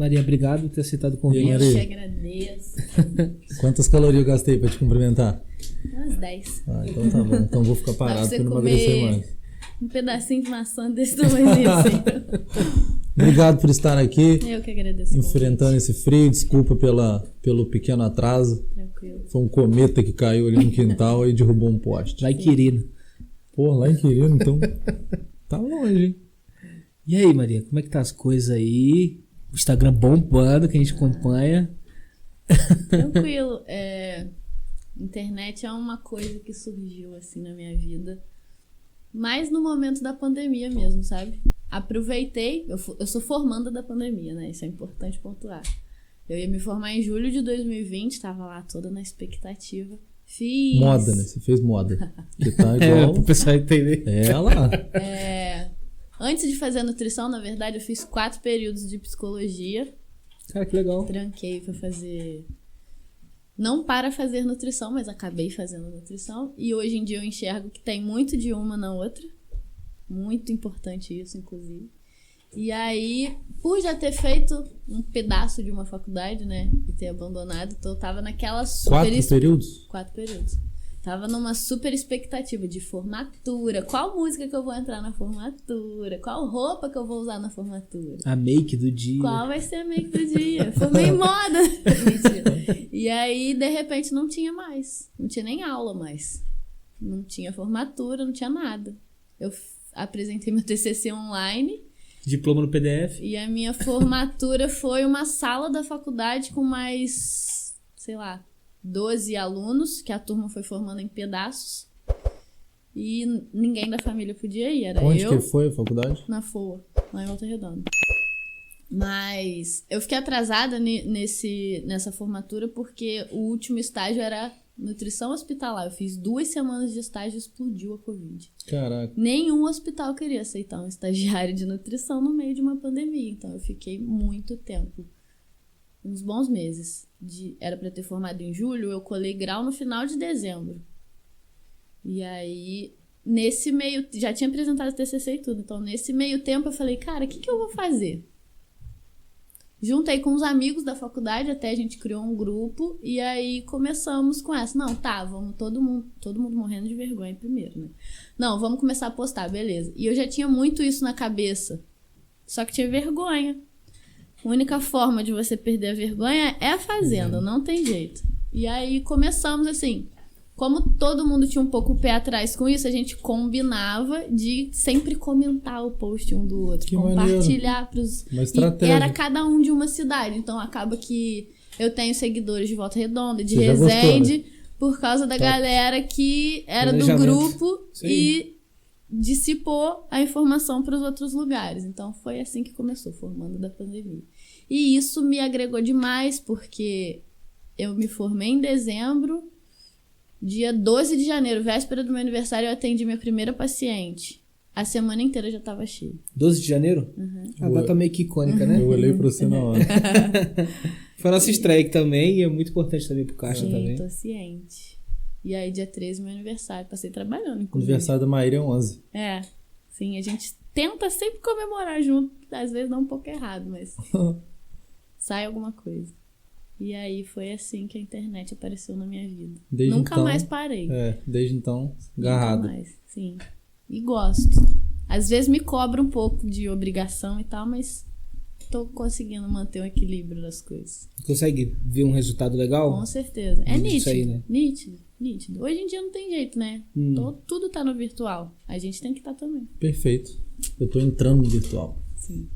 Maria, obrigado por ter aceitado o convite. Eu Maria. que agradeço. Quantas calorias eu gastei pra te cumprimentar? Umas 10. Ah, então tá bom. Então vou ficar parado você pra não emagrecer comer mais. Um pedacinho de maçã desse tamanho assim. Obrigado por estar aqui, Eu que agradeço. enfrentando esse frio. Desculpa pelo pequeno atraso. Tranquilo. Foi um cometa que caiu ali no quintal e derrubou um poste. Lá em Quirino. Pô, lá em Quirino, então tá longe, hein? E aí, Maria, como é que tá as coisas aí? O Instagram bombando, que a gente acompanha. Tranquilo. Internet é uma coisa que surgiu assim na minha vida. Mas no momento da pandemia mesmo, sabe? Aproveitei, eu sou formanda da pandemia, né? Isso é importante pontuar. Eu ia me formar em julho de 2020, tava lá toda na expectativa. Fiz... Moda, né? Você fez moda. Você tá igual... Pro pessoal entender. Lá. Antes de fazer a nutrição, na verdade, eu fiz 4 períodos de psicologia. Cara, que legal. Tranquei pra fazer... Não para fazer nutrição, mas acabei fazendo nutrição. E hoje em dia eu enxergo que tem muito de uma na outra. Muito importante isso, inclusive. E aí, por já ter feito um pedaço de uma faculdade, né? E ter abandonado, então eu tava naquela super... 4 períodos? 4 períodos. Tava numa super expectativa de formatura. Qual música que eu vou entrar na formatura? Qual roupa que eu vou usar na formatura? A make do dia. Qual vai ser a make do dia? Formei em moda. Mentira. E aí, de repente, não tinha mais. Não tinha nem aula mais. Não tinha formatura, não tinha nada. Eu apresentei meu TCC online. Diploma no PDF. E a minha formatura foi uma sala da faculdade com mais, sei lá, 12 alunos, que a turma foi formando em pedaços. E ninguém da família podia ir, era Onde eu. que foi a faculdade? Na FOA, lá em Volta Redonda. Mas eu fiquei atrasada nessa formatura porque o último estágio era nutrição hospitalar. Eu fiz 2 semanas de estágio e explodiu a Covid. Caraca. Nenhum hospital queria aceitar um estagiário de nutrição no meio de uma pandemia. Então eu fiquei muito tempo, uns bons meses. Era para ter formado em julho, eu colei grau no final de dezembro. E aí, nesse meio... Já tinha apresentado o TCC e tudo. Então, nesse meio tempo, eu falei, cara, o que eu vou fazer? Juntei com os amigos da faculdade, até a gente criou um grupo. E aí, começamos com essa. Não, tá, vamos todo mundo morrendo de vergonha primeiro, né? Não, vamos começar a postar, beleza. E eu já tinha muito isso na cabeça. Só que tinha vergonha. A única forma de você perder a vergonha é fazendo, não tem jeito. E aí começamos assim, como todo mundo tinha um pouco o pé atrás com isso, a gente combinava de sempre comentar o post um do outro, que compartilhar pros... Uma estratégia. E era cada um de uma cidade, então acaba que eu tenho seguidores de Volta Redonda, de Você já Resende, gostou, né? por causa da galera que era do Planejamento. grupo e dissipou a informação para os outros lugares. Então foi assim que começou, formando da pandemia. E isso me agregou demais, porque eu me formei em dezembro, dia 12 de janeiro, véspera do meu aniversário, eu atendi minha primeira paciente. A semana inteira já estava cheia. 12 de janeiro? A data meio que icônica, né? Eu olhei pra você na hora. Foi a nossa estreia aqui também e é muito importante também pro Caixa também. Tô ciente. E aí, dia 13, meu aniversário. Passei trabalhando, O inclusive. aniversário da Maíra é 11. Sim, a gente tenta sempre comemorar junto. Às vezes dá um pouco errado, mas sai alguma coisa. E aí foi assim que a internet apareceu na minha vida. Desde Nunca então, mais parei. Desde então, agarrado. Nunca mais, sim. E gosto. Às vezes me cobra um pouco de obrigação e tal, mas tô conseguindo manter um equilíbrio das coisas. Consegue ver um resultado legal? Com certeza. É Isso nítido, aí, né? nítido. Hoje em dia não tem jeito, né? Tudo tá no virtual. A gente tem que estar também. Perfeito. Eu tô entrando no virtual. Sim.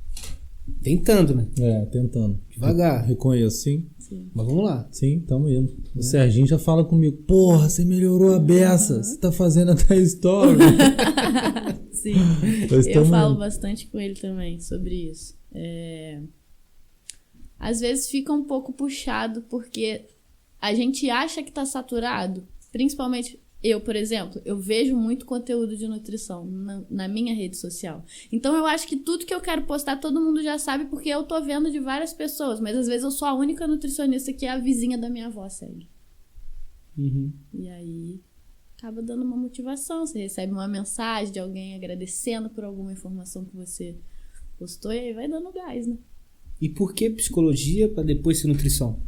Tentando, né? Tentando. Devagar. Reconheço, sim. Mas vamos lá. Sim, tamo indo. O Serginho já fala comigo. Porra, você melhorou a beça. Você tá fazendo até story. Sim. Nós Eu tamo falo indo. bastante com ele também sobre isso. Às vezes fica um pouco puxado porque a gente acha que tá saturado. Principalmente eu, por exemplo, eu vejo muito conteúdo de nutrição na minha rede social. Então eu acho que tudo que eu quero postar todo mundo já sabe porque eu tô vendo de várias pessoas. Mas às vezes eu sou a única nutricionista que a vizinha da minha avó segue. E aí acaba dando uma motivação. Você recebe uma mensagem de alguém agradecendo por alguma informação que você postou e aí vai dando gás, né? E por que psicologia para depois ser nutrição?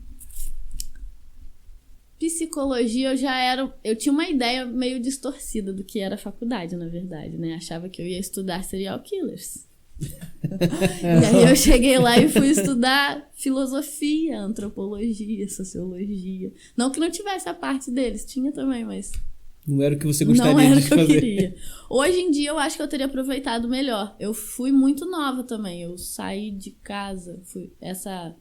Psicologia eu tinha uma ideia meio distorcida do que era a faculdade, na verdade, né? Achava que eu ia estudar serial killers. E aí eu cheguei lá e fui estudar filosofia, antropologia, sociologia. Não que não tivesse a parte deles, tinha também, mas Não era o que você gostaria não era de o que eu fazer. queria. Hoje em dia eu acho que eu teria aproveitado melhor. Eu fui muito nova também. Eu saí de casa. Essa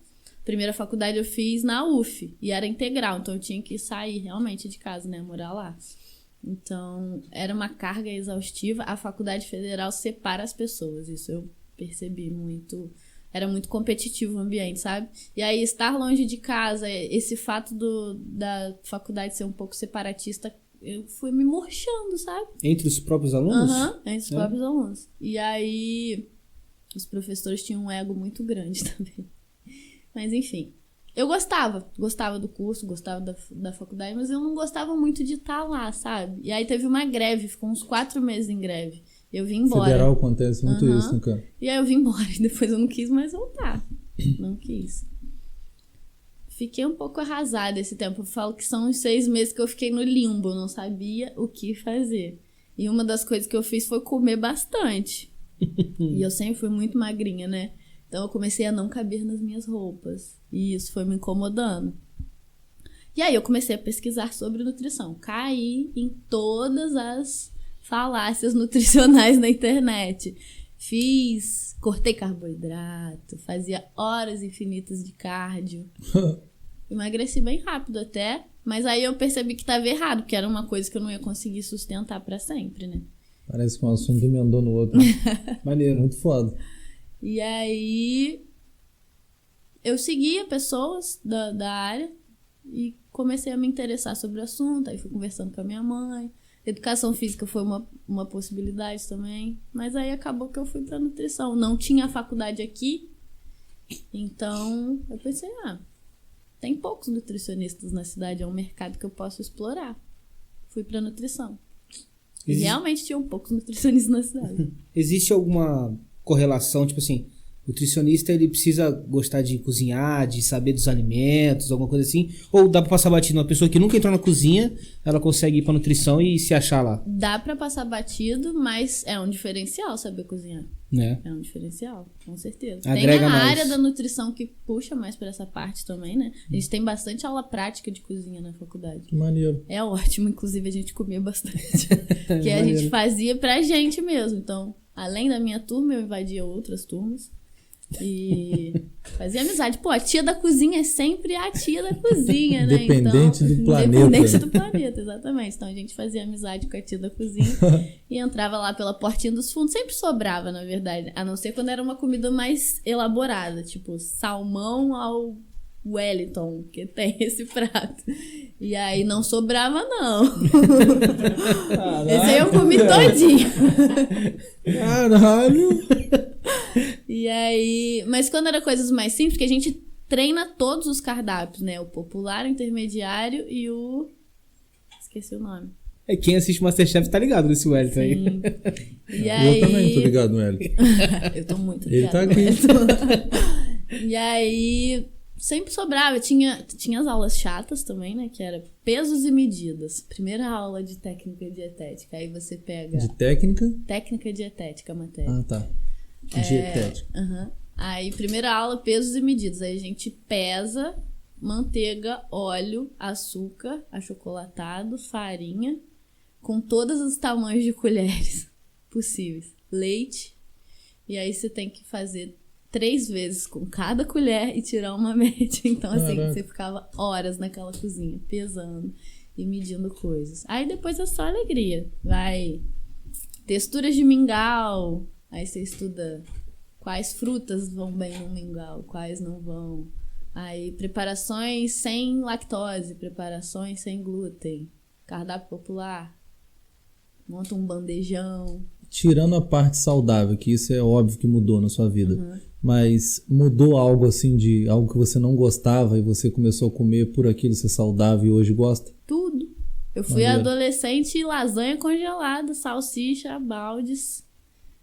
primeira faculdade eu fiz na UF. E era integral. Então eu tinha que sair realmente de casa, né? Morar lá. Então era uma carga exaustiva. A faculdade federal separa as pessoas. Isso eu percebi muito. Era muito competitivo o ambiente, sabe? E aí estar longe de casa, esse fato da faculdade ser um pouco separatista, eu fui me murchando, sabe? Entre os próprios alunos? Entre os próprios alunos. E aí, os professores tinham um ego muito grande também. Mas, enfim. Eu gostava do curso, gostava da faculdade, mas eu não gostava muito de estar lá, sabe? E aí teve uma greve, ficou uns 4 meses em greve. Eu vim embora. Federal acontece muito isso, né, cara? E aí eu vim embora, e depois eu não quis mais voltar. Não quis. Fiquei um pouco arrasada esse tempo. Eu falo que são uns 6 meses que eu fiquei no limbo. Eu não sabia o que fazer. E uma das coisas que eu fiz foi comer bastante. E eu sempre fui muito magrinha, né? Então eu comecei a não caber nas minhas roupas. E isso foi me incomodando. E aí eu comecei a pesquisar sobre nutrição. Caí em todas as falácias nutricionais na internet. Cortei carboidrato, fazia horas infinitas de cardio. Emagreci bem rápido até, mas aí eu percebi que estava errado, porque era uma coisa que eu não ia conseguir sustentar pra sempre, né? Parece que um assunto emendou no outro. Maneiro, muito foda. E aí eu seguia pessoas da área e comecei a me interessar sobre o assunto, aí fui conversando com a minha mãe. Educação física foi uma possibilidade também, mas aí acabou que eu fui pra nutrição. Não tinha faculdade aqui, então eu pensei, tem poucos nutricionistas na cidade, é um mercado que eu posso explorar. Fui pra nutrição. E realmente tinham poucos nutricionistas na cidade. Existe alguma correlação, tipo assim, o nutricionista ele precisa gostar de cozinhar, de saber dos alimentos, alguma coisa assim? Ou dá pra passar batido? Uma pessoa que nunca entrou na cozinha, ela consegue ir pra nutrição e se achar lá? Dá pra passar batido, mas é um diferencial saber cozinhar. Né? É um diferencial, com certeza. Agrega tem a mais. área da nutrição que puxa mais pra essa parte também, né? A gente tem bastante aula prática de cozinha na faculdade. Que maneiro. É ótimo, inclusive a gente comia bastante. Que a gente fazia pra gente mesmo. Então, além da minha turma, eu invadia outras turmas. E fazia amizade. Pô, a tia da cozinha é sempre a tia da cozinha, né? Independente do planeta. Independente do planeta, exatamente. Então a gente fazia amizade com a tia da cozinha e entrava lá pela portinha dos fundos. Sempre sobrava, na verdade. A não ser quando era uma comida mais elaborada, tipo salmão ao Wellington, que tem esse prato. E aí não sobrava, não. Esse aí eu comi todinho. Caralho! E aí... Mas quando era coisas mais simples, porque a gente treina todos os cardápios, né? O popular, o intermediário e o... Esqueci o nome. Quem assiste Masterchef tá ligado nesse Wellington aí. E aí... Eu também tô ligado no Hélio. Eu tô muito Ele ligada tá no aqui. Wellington. E aí... Sempre sobrava. Tinha as aulas chatas também, né? Que era pesos e medidas. Primeira aula de técnica dietética. Aí você pega... De técnica? Técnica dietética, a matéria. Ah, tá. Dietética. Aí, primeira aula, pesos e medidas. Aí a gente pesa manteiga, óleo, açúcar, achocolatado, farinha, com todos os tamanhos de colheres possíveis. Leite. E aí você tem que fazer 3 vezes com cada colher e tirar uma média. Então, assim, Caraca. você ficava horas naquela cozinha, pesando e medindo coisas. Aí depois é só alegria. Vai texturas de mingau. Aí você estuda quais frutas vão bem no mingau, quais não vão. Aí preparações sem lactose, preparações sem glúten, cardápio popular, monta um bandejão. Tirando a parte saudável, que isso é óbvio que mudou na sua vida, mas mudou algo assim, de algo que você não gostava e você começou a comer por aquilo ser saudável e hoje gosta? Tudo. Eu fui Maneiro. adolescente, lasanha congelada, salsicha, baldes,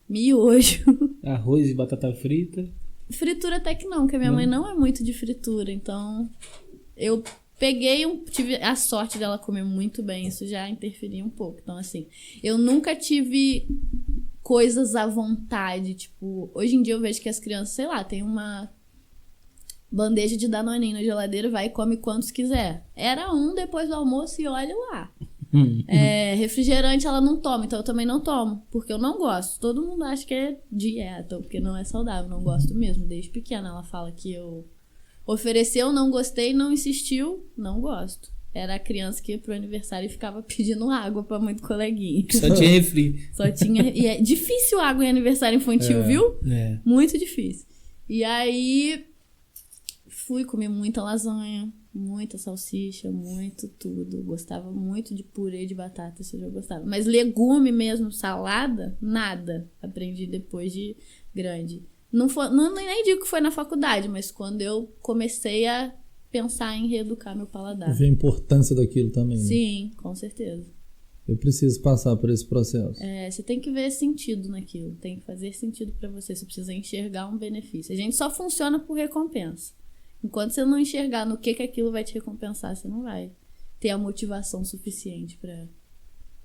miojo. Arroz e batata frita. Fritura até que não, porque minha mãe não é muito de fritura, então eu tive a sorte dela comer muito bem, isso já interferia um pouco. Então, assim, eu nunca tive coisas à vontade, tipo, hoje em dia eu vejo que as crianças, sei lá, tem uma bandeja de danoninho na geladeira, vai e come quantos quiser. Era um depois do almoço e olha lá. Refrigerante ela não toma, então eu também não tomo, porque eu não gosto. Todo mundo acha que é dieta, porque não é saudável, não gosto mesmo. Desde pequena ela fala que eu ofereceu, não gostei, não insistiu, não gosto. Era a criança que ia pro aniversário e ficava pedindo água pra muito coleguinha. Só tinha refri. Só tinha... E é difícil água em aniversário infantil, viu? É. Muito difícil. E aí fui comer muita lasanha, muita salsicha, muito tudo. Gostava muito de purê de batata, isso eu já gostava. Mas legume mesmo, salada, nada. Aprendi depois de grande. Não nem digo que foi na faculdade, mas quando eu comecei a pensar em reeducar meu paladar. Ver a importância daquilo também. Né? Sim, com certeza. Eu preciso passar por esse processo. Você tem que ver sentido naquilo. Tem que fazer sentido pra você. Você precisa enxergar um benefício. A gente só funciona por recompensa. Enquanto você não enxergar no que aquilo vai te recompensar, você não vai ter a motivação suficiente pra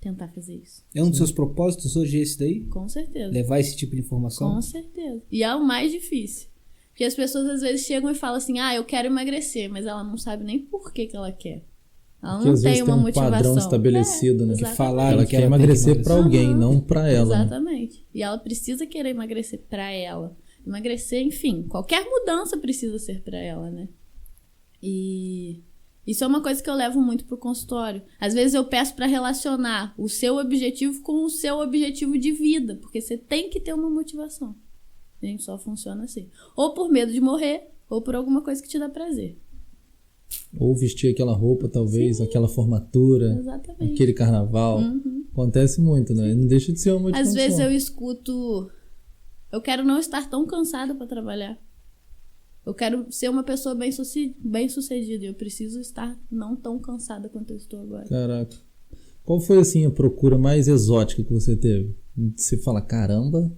tentar fazer isso. É um dos seus propósitos hoje esse daí? Com certeza. Levar esse tipo de informação? Com certeza. E é o mais difícil. Porque as pessoas às vezes chegam e falam assim, eu quero emagrecer, mas ela não sabe nem por que ela quer. Ela porque não às tem vezes uma tem um motivação. padrão estabelecido, né? Que falaram Ela que quer ela emagrecer pra alguém, não pra ela. Exatamente. Né? E ela precisa querer emagrecer pra ela. Emagrecer, enfim, qualquer mudança precisa ser pra ela, né? E isso é uma coisa que eu levo muito pro consultório. Às vezes eu peço pra relacionar o seu objetivo com o seu objetivo de vida, porque você tem que ter uma motivação. A gente só funciona assim. Ou por medo de morrer, ou por alguma coisa que te dá prazer. Ou vestir aquela roupa, talvez, aquela formatura, exatamente. Aquele carnaval. Acontece muito, né? Não deixa de ser uma motivação. Às vezes eu escuto, eu quero não estar tão cansada pra trabalhar. Eu quero ser uma pessoa bem sucedida. Eu preciso estar não tão cansada quanto eu estou agora. Caraca. Qual foi, assim, a procura mais exótica que você teve? Você fala, caramba...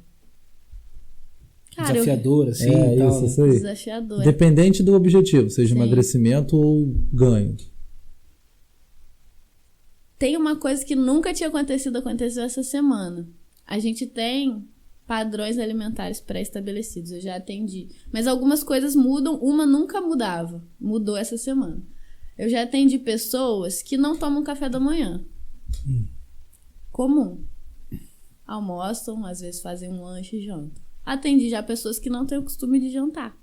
Desafiador, assim, e tal, isso aí. Desafiador. Dependente do objetivo, seja emagrecimento ou ganho. Tem uma coisa que nunca tinha acontecido, aconteceu essa semana. A gente tem padrões alimentares pré-estabelecidos, eu já atendi. Mas algumas coisas mudam, uma nunca mudava. Mudou essa semana. Eu já atendi pessoas que não tomam café da manhã. Comum. Almoçam, às vezes fazem um lanche e jantam. Atendi já pessoas que não têm o costume de jantar.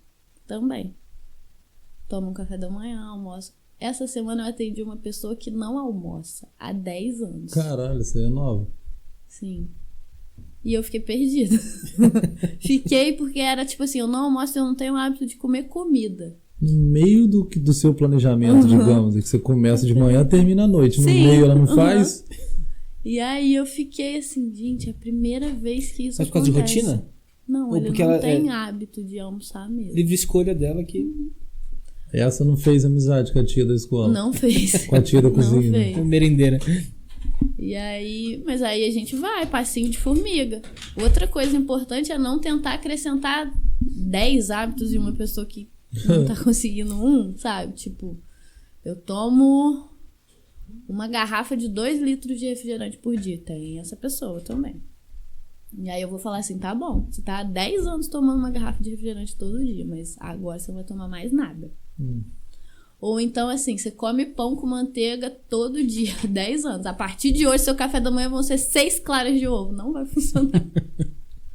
Também. Tomam café da manhã, almoçam. Essa semana eu atendi uma pessoa que não almoça há 10 anos. Caralho, isso aí é novo. Sim. E eu fiquei perdida. Fiquei porque era tipo assim, eu não almoço, eu não tenho o hábito de comer comida. No meio do seu planejamento, digamos, que você começa de manhã e termina à noite. No meio ela não faz. E aí eu fiquei assim, gente, é a primeira vez que isso acontece. Mas por causa de rotina? Não, ou ele porque não ela tem hábito de almoçar mesmo. Livre escolha dela que... Essa não fez amizade com a tia da escola? Não fez. Com a tia da cozinha? Não fez. Merendeira. E aí... Mas aí a gente vai, passinho de formiga. Outra coisa importante é não tentar acrescentar 10 hábitos de uma pessoa que não tá conseguindo sabe? Tipo, eu tomo uma garrafa de 2 litros de refrigerante por dia. Tem essa pessoa também. E aí eu vou falar assim, tá bom, você tá há 10 anos tomando uma garrafa de refrigerante todo dia, mas agora você não vai tomar mais nada. Ou então assim, você come pão com manteiga todo dia, 10 anos. A partir de hoje, seu café da manhã vão ser 6 claras de ovo. Não vai funcionar.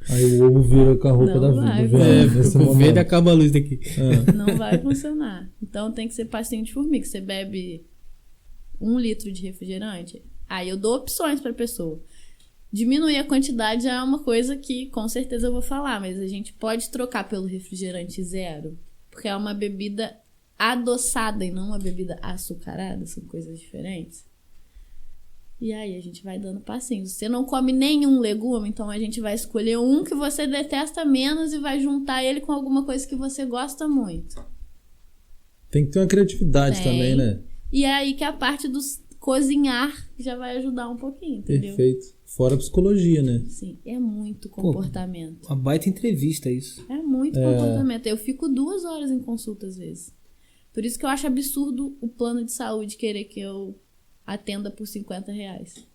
Aí o ovo vira com a roupa da vida. Vou ver e acaba a luz daqui. Não vai funcionar. Então tem que ser passinho de formiga. Você bebe 1 litro de refrigerante, aí eu dou opções pra pessoa. Diminuir a quantidade é uma coisa que com certeza eu vou falar, mas a gente pode trocar pelo refrigerante zero, porque é uma bebida adoçada e não uma bebida açucarada, são coisas diferentes. E aí a gente vai dando passinhos. Você não come nenhum legume, então a gente vai escolher um que você detesta menos e vai juntar ele com alguma coisa que você gosta muito. Tem que ter uma criatividade também, né? E é aí que a parte dos cozinhar já vai ajudar um pouquinho, entendeu? Perfeito. Fora a psicologia, né? Sim, é muito comportamento. Uma baita entrevista isso. É muito comportamento. Eu fico 2 horas em consulta às vezes. Por isso que eu acho absurdo o plano de saúde querer que eu atenda por R$50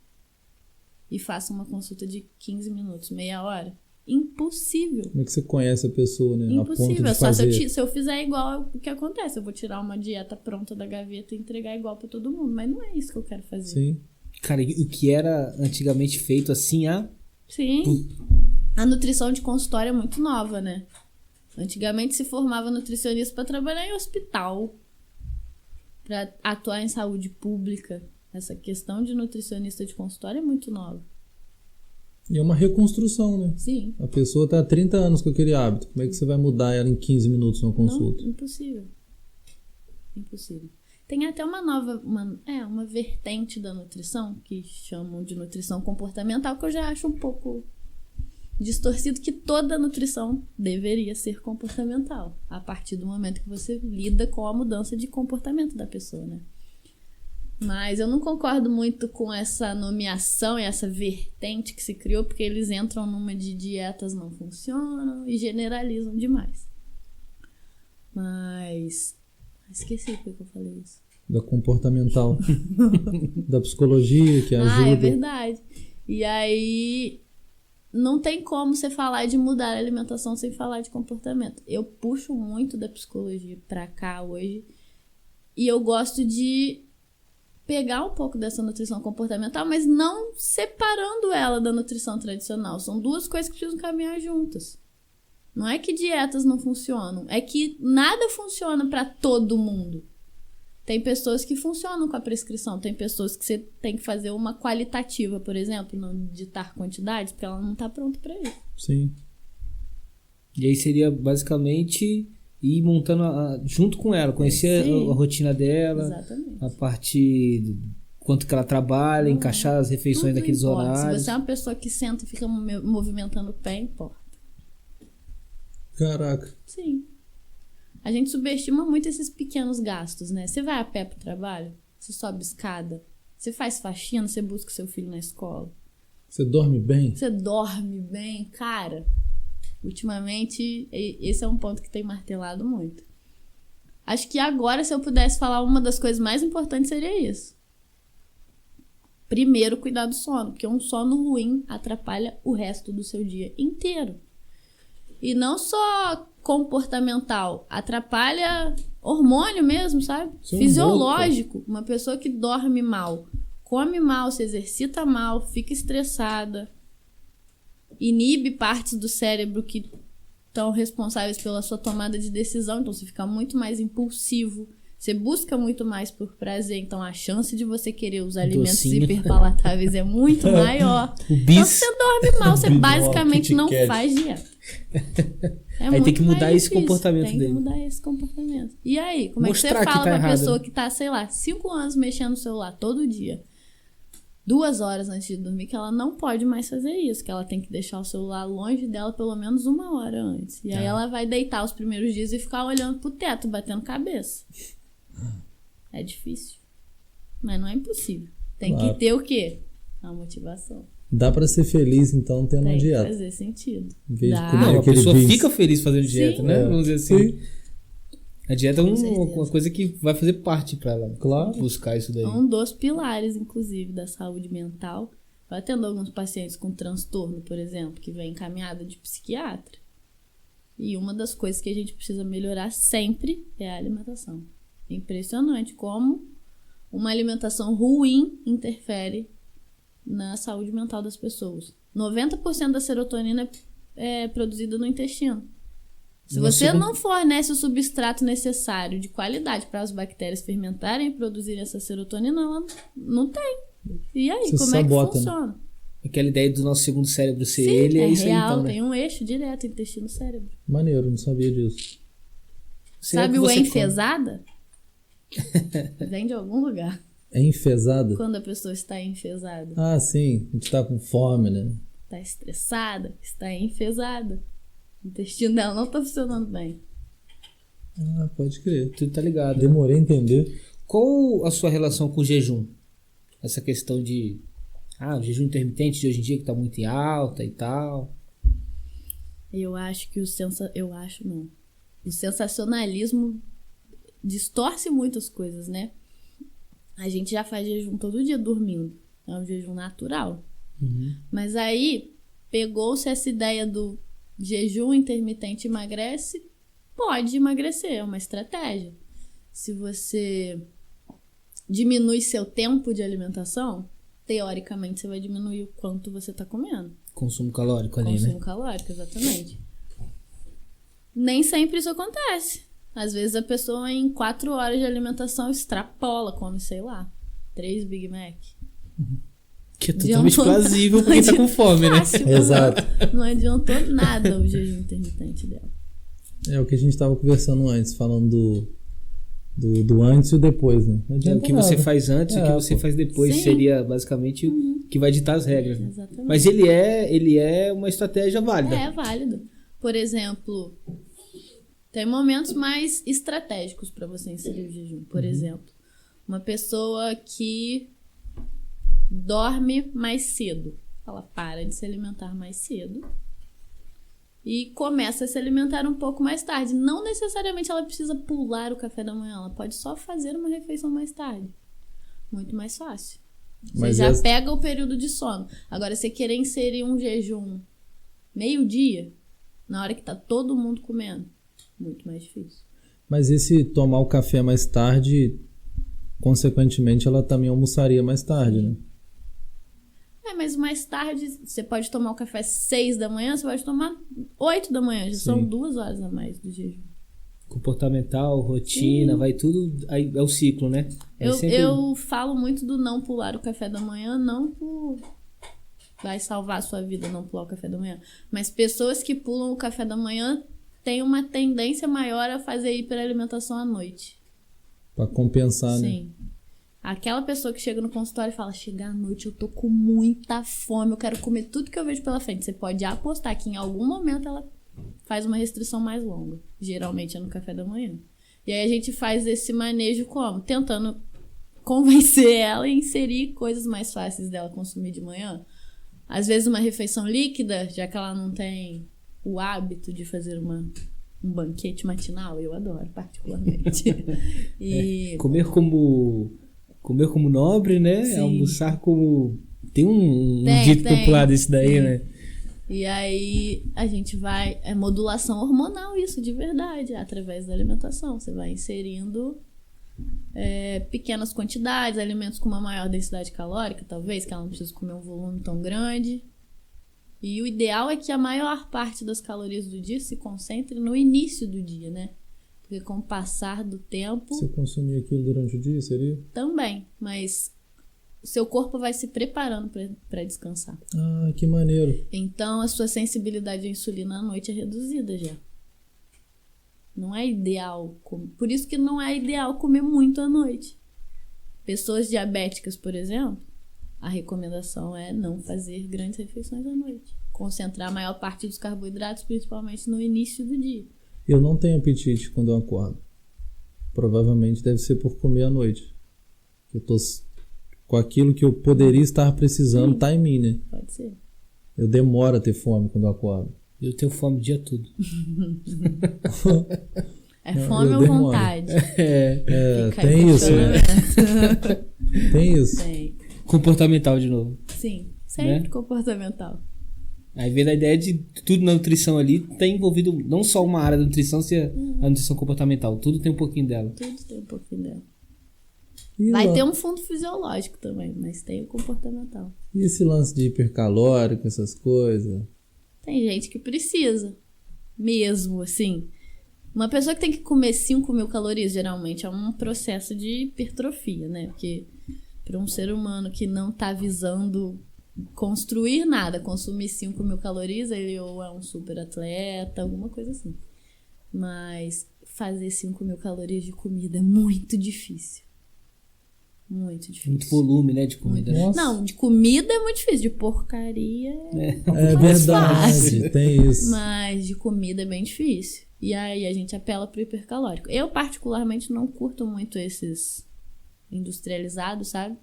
e faça uma consulta de 15 minutos, meia hora. Impossível. Como é que você conhece a pessoa, né? A ponto Impossível. de Só fazer... se eu fizer igual, o que acontece? Eu vou tirar uma dieta pronta da gaveta e entregar igual pra todo mundo. Mas não é isso que eu quero fazer. Sim. Cara, e o que era antigamente feito assim, Sim. A nutrição de consultório é muito nova, né? Antigamente se formava nutricionista para trabalhar em hospital, para atuar em saúde pública. Essa questão de nutricionista de consultório é muito nova. E é uma reconstrução, né? Sim. A pessoa tá há 30 anos com aquele hábito. Como é que você vai mudar ela em 15 minutos numa consulta? Não, impossível. Impossível. Tem até uma nova, uma vertente da nutrição, que chamam de nutrição comportamental, que eu já acho um pouco distorcido, que toda nutrição deveria ser comportamental, a partir do momento que você lida com a mudança de comportamento da pessoa, né? Mas eu não concordo muito com essa nomeação e essa vertente que se criou, porque eles entram numa de dietas não funcionam e generalizam demais. Mas... esqueci porque eu falei isso. Da comportamental. Da psicologia que ajuda. Ah, é verdade. E aí... não tem como você falar de mudar a alimentação sem falar de comportamento. Eu puxo muito da psicologia pra cá hoje. E eu gosto de pegar um pouco dessa nutrição comportamental, mas não separando ela da nutrição tradicional. São duas coisas que precisam caminhar juntas. Não é que dietas não funcionam, é que nada funciona pra todo mundo. Tem pessoas que funcionam com a prescrição, tem pessoas que você tem que fazer uma qualitativa, por exemplo, não ditar quantidades, porque ela não tá pronta pra isso. Sim. E aí seria basicamente ir montando junto com ela, conhecer a rotina dela, Exatamente. a parte quanto que ela trabalha, encaixar as refeições Tudo naqueles importa. horários. Se você é uma pessoa que senta e fica movimentando o pé, importa. Caraca. Sim. A gente subestima muito esses pequenos gastos, né? Você vai a pé pro trabalho, você sobe escada, você faz faxina, você busca seu filho na escola. Você dorme bem? Você dorme bem, cara. Ultimamente, esse é um ponto que tem martelado muito. Acho que agora, se eu pudesse falar, uma das coisas mais importantes seria isso. Primeiro, cuidar do sono, porque um sono ruim atrapalha o resto do seu dia inteiro. E não só comportamental, atrapalha hormônio mesmo, sabe? Sim, fisiológico. Uma pessoa que dorme mal, come mal, se exercita mal, fica estressada, inibe partes do cérebro que estão responsáveis pela sua tomada de decisão, então você fica muito mais impulsivo, você busca muito mais por prazer, então a chance de você querer os alimentos Docinho. hiperpalatáveis é muito maior. O Então bis. se você dorme mal, você basicamente não Kit Kat. faz dieta. É Aí muito tem que mudar mais esse difícil. comportamento Tem dele. que mudar esse comportamento. E aí, como Mostrar é que você que fala tá pra errado, pessoa né? que tá, sei lá, 5 anos mexendo no celular todo dia, 2 horas antes de dormir, que ela não pode mais fazer isso, que ela tem que deixar o celular longe dela pelo menos 1 hora antes. E aí ela vai deitar os primeiros dias e ficar olhando pro teto, batendo cabeça. É difícil. Mas não é impossível. Tem Claro. que ter o quê? A motivação. Dá pra ser feliz, então, tendo uma Tem que dieta. fazer sentido. Em vez de Dá. comer Não, a aquele pessoa bis. fica feliz fazendo dieta, Sim. né? Vamos dizer assim. Sim. A dieta é Com certeza. uma coisa que vai fazer parte pra ela. Claro. Buscar isso daí. É um dos pilares, inclusive, da saúde mental. Eu atendo alguns pacientes com transtorno, por exemplo, que vem encaminhada de psiquiatra. E uma das coisas que a gente precisa melhorar sempre é a alimentação. É impressionante como uma alimentação ruim interfere na saúde mental das pessoas. 90% da serotonina é produzida no intestino. Se você não fornece o substrato necessário de qualidade para as bactérias fermentarem e produzirem essa serotonina, ela não tem. E aí, Você como é que sabota, né? funciona? Aquela ideia do nosso segundo cérebro ser Sim, ele, é isso aí real, então, né? tem um eixo direto intestino-cérebro. Maneiro, não sabia disso. Sei lá Sabe que o você enfesada? Vem de algum lugar. É enfesada? Quando a pessoa está enfesada. Ah, sim. A gente tá com fome, né? Está estressada, está enfesada. O intestino dela não está funcionando bem. Ah, pode crer. Tudo tá ligado. Demorei a entender. Qual a sua relação com o jejum? essa questão de o jejum intermitente de hoje em dia que tá muito em alta e tal? Eu acho que o sensacionalismo distorce muitas coisas, né? A gente já faz jejum todo dia dormindo. É um jejum natural. Mas aí, pegou-se essa ideia do jejum intermitente emagrece, pode emagrecer, é uma estratégia. Se você diminui seu tempo de alimentação, teoricamente você vai diminuir o quanto você está comendo. Consumo calórico ali, Consumo né? calórico, exatamente. Nem sempre isso acontece. Às vezes a pessoa em 4 horas de alimentação extrapola, come, sei lá, 3 Big Mac. Que é totalmente plausível pra quem tá com fome, né? Fácil, Exato. Não adiantou nada o jejum intermitente dela. É o que a gente estava conversando antes, falando do antes e o depois, né? Não O adianta que você nada. faz antes e o que você pô. faz depois Sim. seria basicamente o que vai ditar as regras, né? Exatamente. Mas ele é uma estratégia válida. É válido. Por exemplo, tem momentos mais estratégicos para você inserir o jejum. Por exemplo, uma pessoa que dorme mais cedo. Ela para de se alimentar mais cedo e começa a se alimentar um pouco mais tarde. Não necessariamente ela precisa pular o café da manhã. Ela pode só fazer uma refeição mais tarde. Muito mais fácil. Você Mas já pega o período de sono. Agora, você querer inserir um jejum meio-dia, na hora que tá todo mundo comendo, muito mais difícil. Mas esse tomar o café mais tarde, consequentemente, ela também almoçaria mais tarde, né? Mas mais tarde, você pode tomar o café 6 da manhã, você pode tomar 8 da manhã. Já são 2 horas a mais do jejum. Comportamental, rotina, vai tudo. Aí é o ciclo, né? Eu falo muito do não pular o café da manhã, não por... vai salvar a sua vida não pular o café da manhã. Mas pessoas que pulam o café da manhã têm uma tendência maior a fazer hiperalimentação à noite. Pra compensar, né? Sim. Aquela pessoa que chega no consultório e fala, chegar à noite, eu tô com muita fome, eu quero comer tudo que eu vejo pela frente. Você pode apostar que em algum momento ela faz uma restrição mais longa. Geralmente é no café da manhã. E aí a gente faz esse manejo como? Tentando convencer ela a inserir coisas mais fáceis dela consumir de manhã. Às vezes uma refeição líquida, já que ela não tem o hábito de fazer um banquete matinal, eu adoro particularmente. E Comer como nobre, né? Sim. Almoçar como... Tem um Tem, dito tem. popular desse daí, Sim. né? E aí a gente vai... É modulação hormonal isso, de verdade, através da alimentação. Você vai inserindo pequenas quantidades, alimentos com uma maior densidade calórica, talvez, que ela não precisa comer um volume tão grande. E o ideal é que a maior parte das calorias do dia se concentre no início do dia, né? Porque com o passar do tempo... Você consumir aquilo durante o dia, seria? Também, mas o seu corpo vai se preparando para descansar. Ah, que maneiro. Então, a sua sensibilidade à insulina à noite é reduzida já. Não é ideal. Por isso que não é ideal comer muito à noite. Pessoas diabéticas, por exemplo, a recomendação é não fazer grandes refeições à noite. Concentrar a maior parte dos carboidratos, principalmente no início do dia. Eu não tenho apetite quando eu acordo. Provavelmente deve ser por comer à noite. Eu tô com aquilo que eu poderia estar precisando, tá em mim, né? Pode ser. Eu demoro a ter fome quando eu acordo. Eu tenho fome o dia todo. É fome eu ou demoro. vontade? Fica aí Tem o isso, né? questionamento. Tem isso. Tem. Comportamental de novo. Sim, sempre Né? comportamental. Aí vem a ideia de tudo na nutrição ali tem envolvido não só uma área da nutrição, se a nutrição comportamental. Tudo tem um pouquinho dela. Tudo tem um pouquinho dela. E Vai lá- ter um fundo fisiológico também, mas tem o comportamental. E esse lance de hipercalórico, essas coisas? Tem gente que precisa. Mesmo, assim. Uma pessoa que tem que comer 5.000 calorias, geralmente, é um processo de hipertrofia, né? Porque para um ser humano que não tá visando construir nada, consumir 5.000 calorias, ele ou é um super atleta, alguma coisa assim. Mas fazer 5.000 calorias de comida é muito difícil. Muito difícil. Muito volume, né, de comida. né? Nossa. Não, de comida é muito difícil, de porcaria É mais verdade, fácil. tem isso. Mas de comida é bem difícil. E aí a gente apela pro hipercalórico. Eu, particularmente, não curto muito esses industrializados, sabe?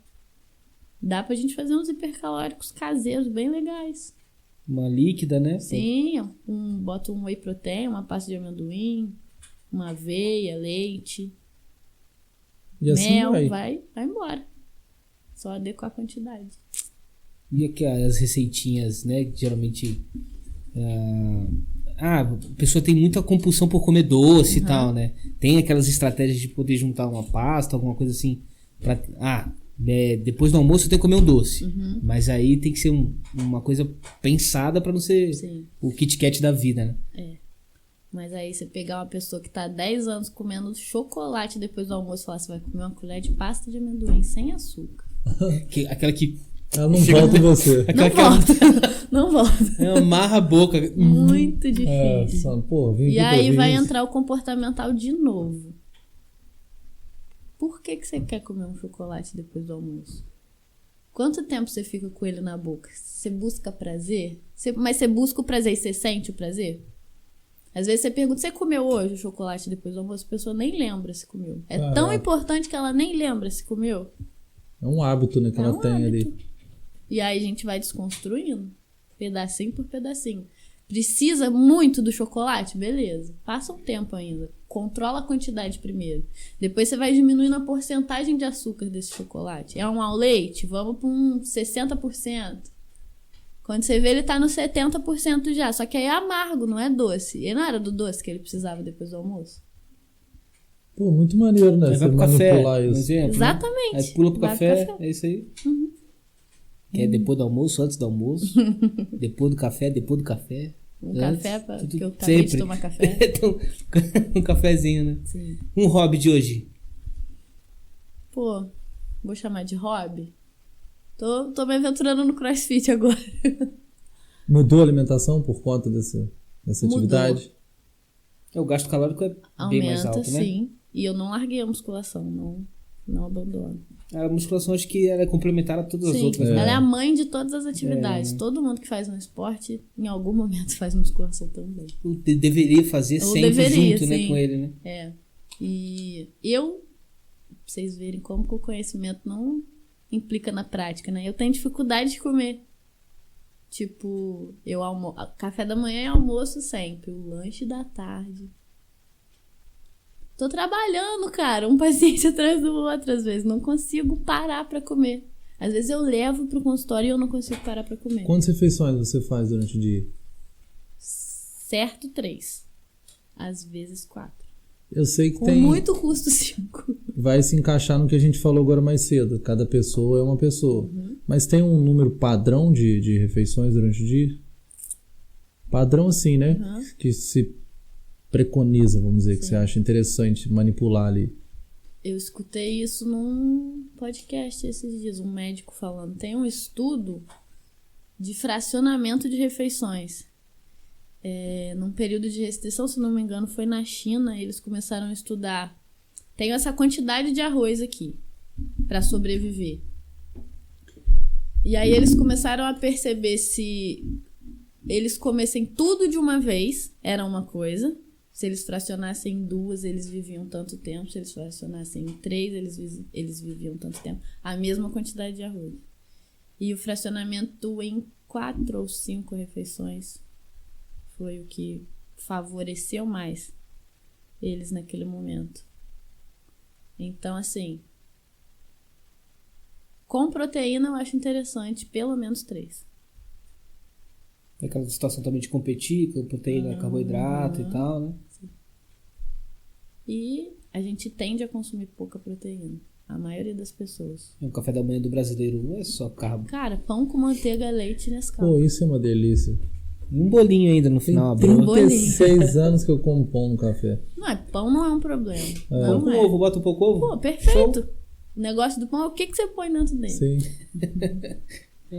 Dá pra gente fazer uns hipercalóricos caseiros bem legais. Uma líquida, né? Sim, bota um whey protein, uma pasta de amendoim, uma aveia, leite, E assim mel, vai. vai embora. Só adequar a quantidade. E aqui as receitinhas, né? Que geralmente. A pessoa tem muita compulsão por comer doce e tal, né? Tem aquelas estratégias de poder juntar uma pasta, alguma coisa assim. Depois do almoço eu tenho que comer um doce. Mas aí tem que ser uma coisa pensada pra não ser o Kit Kat da vida, né? É. Mas aí você pegar uma pessoa que tá há 10 anos comendo chocolate depois do almoço e falar, você vai comer uma colher de pasta de amendoim sem açúcar. Aquela que. Ela não volta em você. Não volta. Não volta. Amarra a boca. Muito difícil. Vim E aí aqui vai pra entrar o comportamental de novo. Por que você quer comer um chocolate depois do almoço? Quanto tempo você fica com ele na boca? Você busca prazer? Mas você busca o prazer e você sente o prazer? Às vezes você pergunta, você comeu hoje o chocolate depois do almoço? A pessoa nem lembra se comeu. É tão importante que ela nem lembra se comeu. É um hábito, né, que ela tem ali. E aí a gente vai desconstruindo, pedacinho por pedacinho. Precisa muito do chocolate? Beleza. Passa um tempo ainda. Controla a quantidade primeiro. Depois você vai diminuindo a porcentagem de açúcar desse chocolate. É um ao leite? Vamos para um 60%. Quando você vê, ele tá no 70% já. Só que aí é amargo, não é doce. E não era do doce que ele precisava depois do almoço? Pô, muito maneiro, né? Aí Você vai pro café, manipular por isso. exemplo, Exatamente. Né? Aí pula pro Vai café, pro café. é isso aí. Que é depois do almoço, antes do almoço. Depois do café, depois do café. Café, porque eu acabei de tomar café. Então, um cafezinho, né? Sim. Um hobby de hoje. Pô, vou chamar de hobby. Tô me aventurando no CrossFit agora. Mudou a alimentação por conta dessa atividade? O gasto calórico é bem mais alto, né? Sim. E eu não larguei a musculação, não abandono. A musculação acho que ela é complementar a todas as outras. Ela é a mãe de todas as atividades. Todo mundo que faz um esporte, em algum momento faz musculação também. Deveria fazer sempre junto, né, sim. com ele, né? É. E pra vocês verem como que o conhecimento não implica na prática, né? Eu tenho dificuldade de comer. Tipo, café da manhã e almoço sempre. O lanche da tarde. Tô trabalhando, cara. Um paciente atrás do outro, às vezes. Não consigo parar pra comer. Às vezes eu levo pro consultório e eu não consigo parar pra comer. Quantas refeições você faz durante o dia? Certo, 3. Às vezes 4. Eu sei que Com tem... muito custo, 5. Vai se encaixar no que a gente falou agora mais cedo. Cada pessoa é uma pessoa. Mas tem um número padrão de refeições durante o dia? Padrão assim, né? Que se preconiza, vamos dizer, que você acha interessante manipular ali. Eu escutei isso num podcast esses dias, um médico falando. Tem um estudo de fracionamento de refeições. Num período de restrição, se não me engano, foi na China, eles começaram a estudar. Tenho essa quantidade de arroz aqui para sobreviver. E aí eles começaram a perceber se eles comessem tudo de uma vez, era uma coisa. Se eles fracionassem em 2, eles viviam tanto tempo. Se eles fracionassem em 3, eles viviam tanto tempo. A mesma quantidade de arroz. E o fracionamento em 4 ou 5 refeições foi o que favoreceu mais eles naquele momento. Então, assim, com proteína eu acho interessante pelo menos 3. Aquela situação também de competir com proteína, carboidrato e tal, né? Sim. E a gente tende a consumir pouca proteína. A maioria das pessoas. O café da manhã do brasileiro não é só carbo. Cara, pão com manteiga, leite e Nescau. Pô, isso é uma delícia. Um bolinho ainda no final. Tem abriu. 36 anos que eu como pão no café. Pão não é um problema. Pão Não com é. ovo, bota um pouco ovo. Pô, perfeito. O negócio do pão é o que você põe dentro dele. Sim.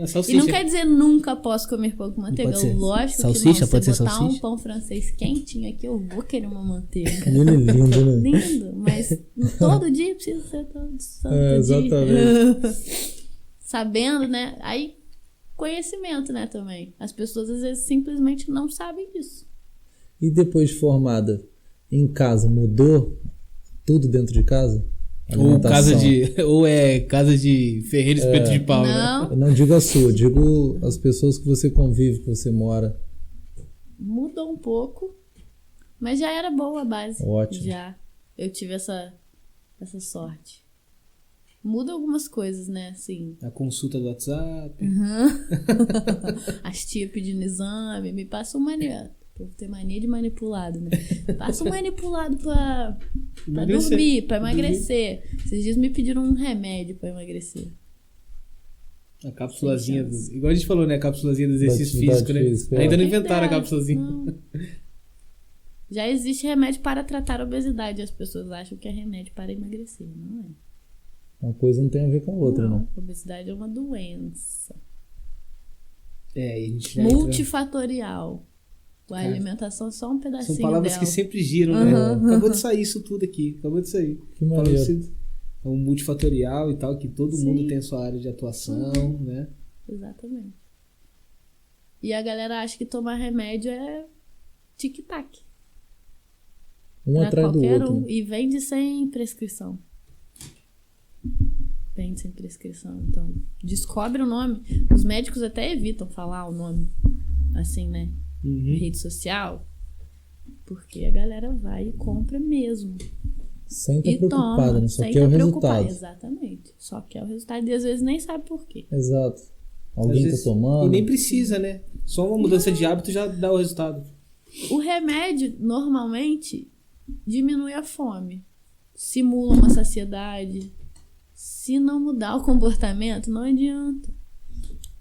Salsicha. E não quer dizer nunca posso comer pão com manteiga. Pode ser. Lógico Salsicha, que não. pode Se ser botar salsicha. um pão francês quentinho aqui, eu vou querer uma manteiga. Ele é lindo, né? Lindo, mas todo dia precisa ser todo santo Exatamente. Sabendo, né? Aí, conhecimento, né, também. As pessoas às vezes simplesmente não sabem disso. E depois de formada, em casa, mudou tudo dentro de casa? alimentação. Ou é casa de ferreiro espeto de pau, né? Não, Eu não digo a sua, digo as pessoas que você convive, que você mora. mudou um pouco, mas já era boa a base. Ótimo. Já. Eu tive essa sorte. Muda algumas coisas, né? Assim, A consulta do WhatsApp. as tias pedindo exame, me passa um manipulador. O povo tem mania de manipulado, né? Passa um manipulado pra Emagrecer. dormir, pra emagrecer. Esses dias me pediram um remédio pra emagrecer. A cápsulazinha, Sem chance. igual a gente falou, né? A cápsulazinha do exercício atividade físico, né? física, é. Ainda não Quem inventaram a dera, cápsulazinha. não. Já existe remédio para tratar a obesidade. As pessoas acham que é remédio para emagrecer. Não é. Uma coisa não tem a ver com a outra, não. né? Obesidade é uma doença. E a gente já entra- Multifatorial. A alimentação é só um pedacinho São palavras dela. que sempre giram, né? Acabou de sair isso tudo aqui. Acabou de sair. Que maneiro. É um multifatorial e tal, que todo Sim. mundo tem a sua área de atuação, né? Exatamente. E a galera acha que tomar remédio é tic-tac. Um Pra atrás do qualquer outro. um. Né? E vende sem prescrição. Vende sem prescrição. Então, descobre o nome. Os médicos até evitam falar o nome. Assim, né? Em rede social. Porque a galera vai e compra mesmo. Sem estar E preocupada, toma. né? Só sem quer o tá preocupada. resultado. Exatamente. Só quer o resultado e às vezes nem sabe por quê. Exato. Às Alguém vezes- tá tomando. E nem precisa, né? Só uma mudança de hábito já dá o resultado. O remédio, normalmente, diminui a fome. Simula uma saciedade. Se não mudar o comportamento, não adianta.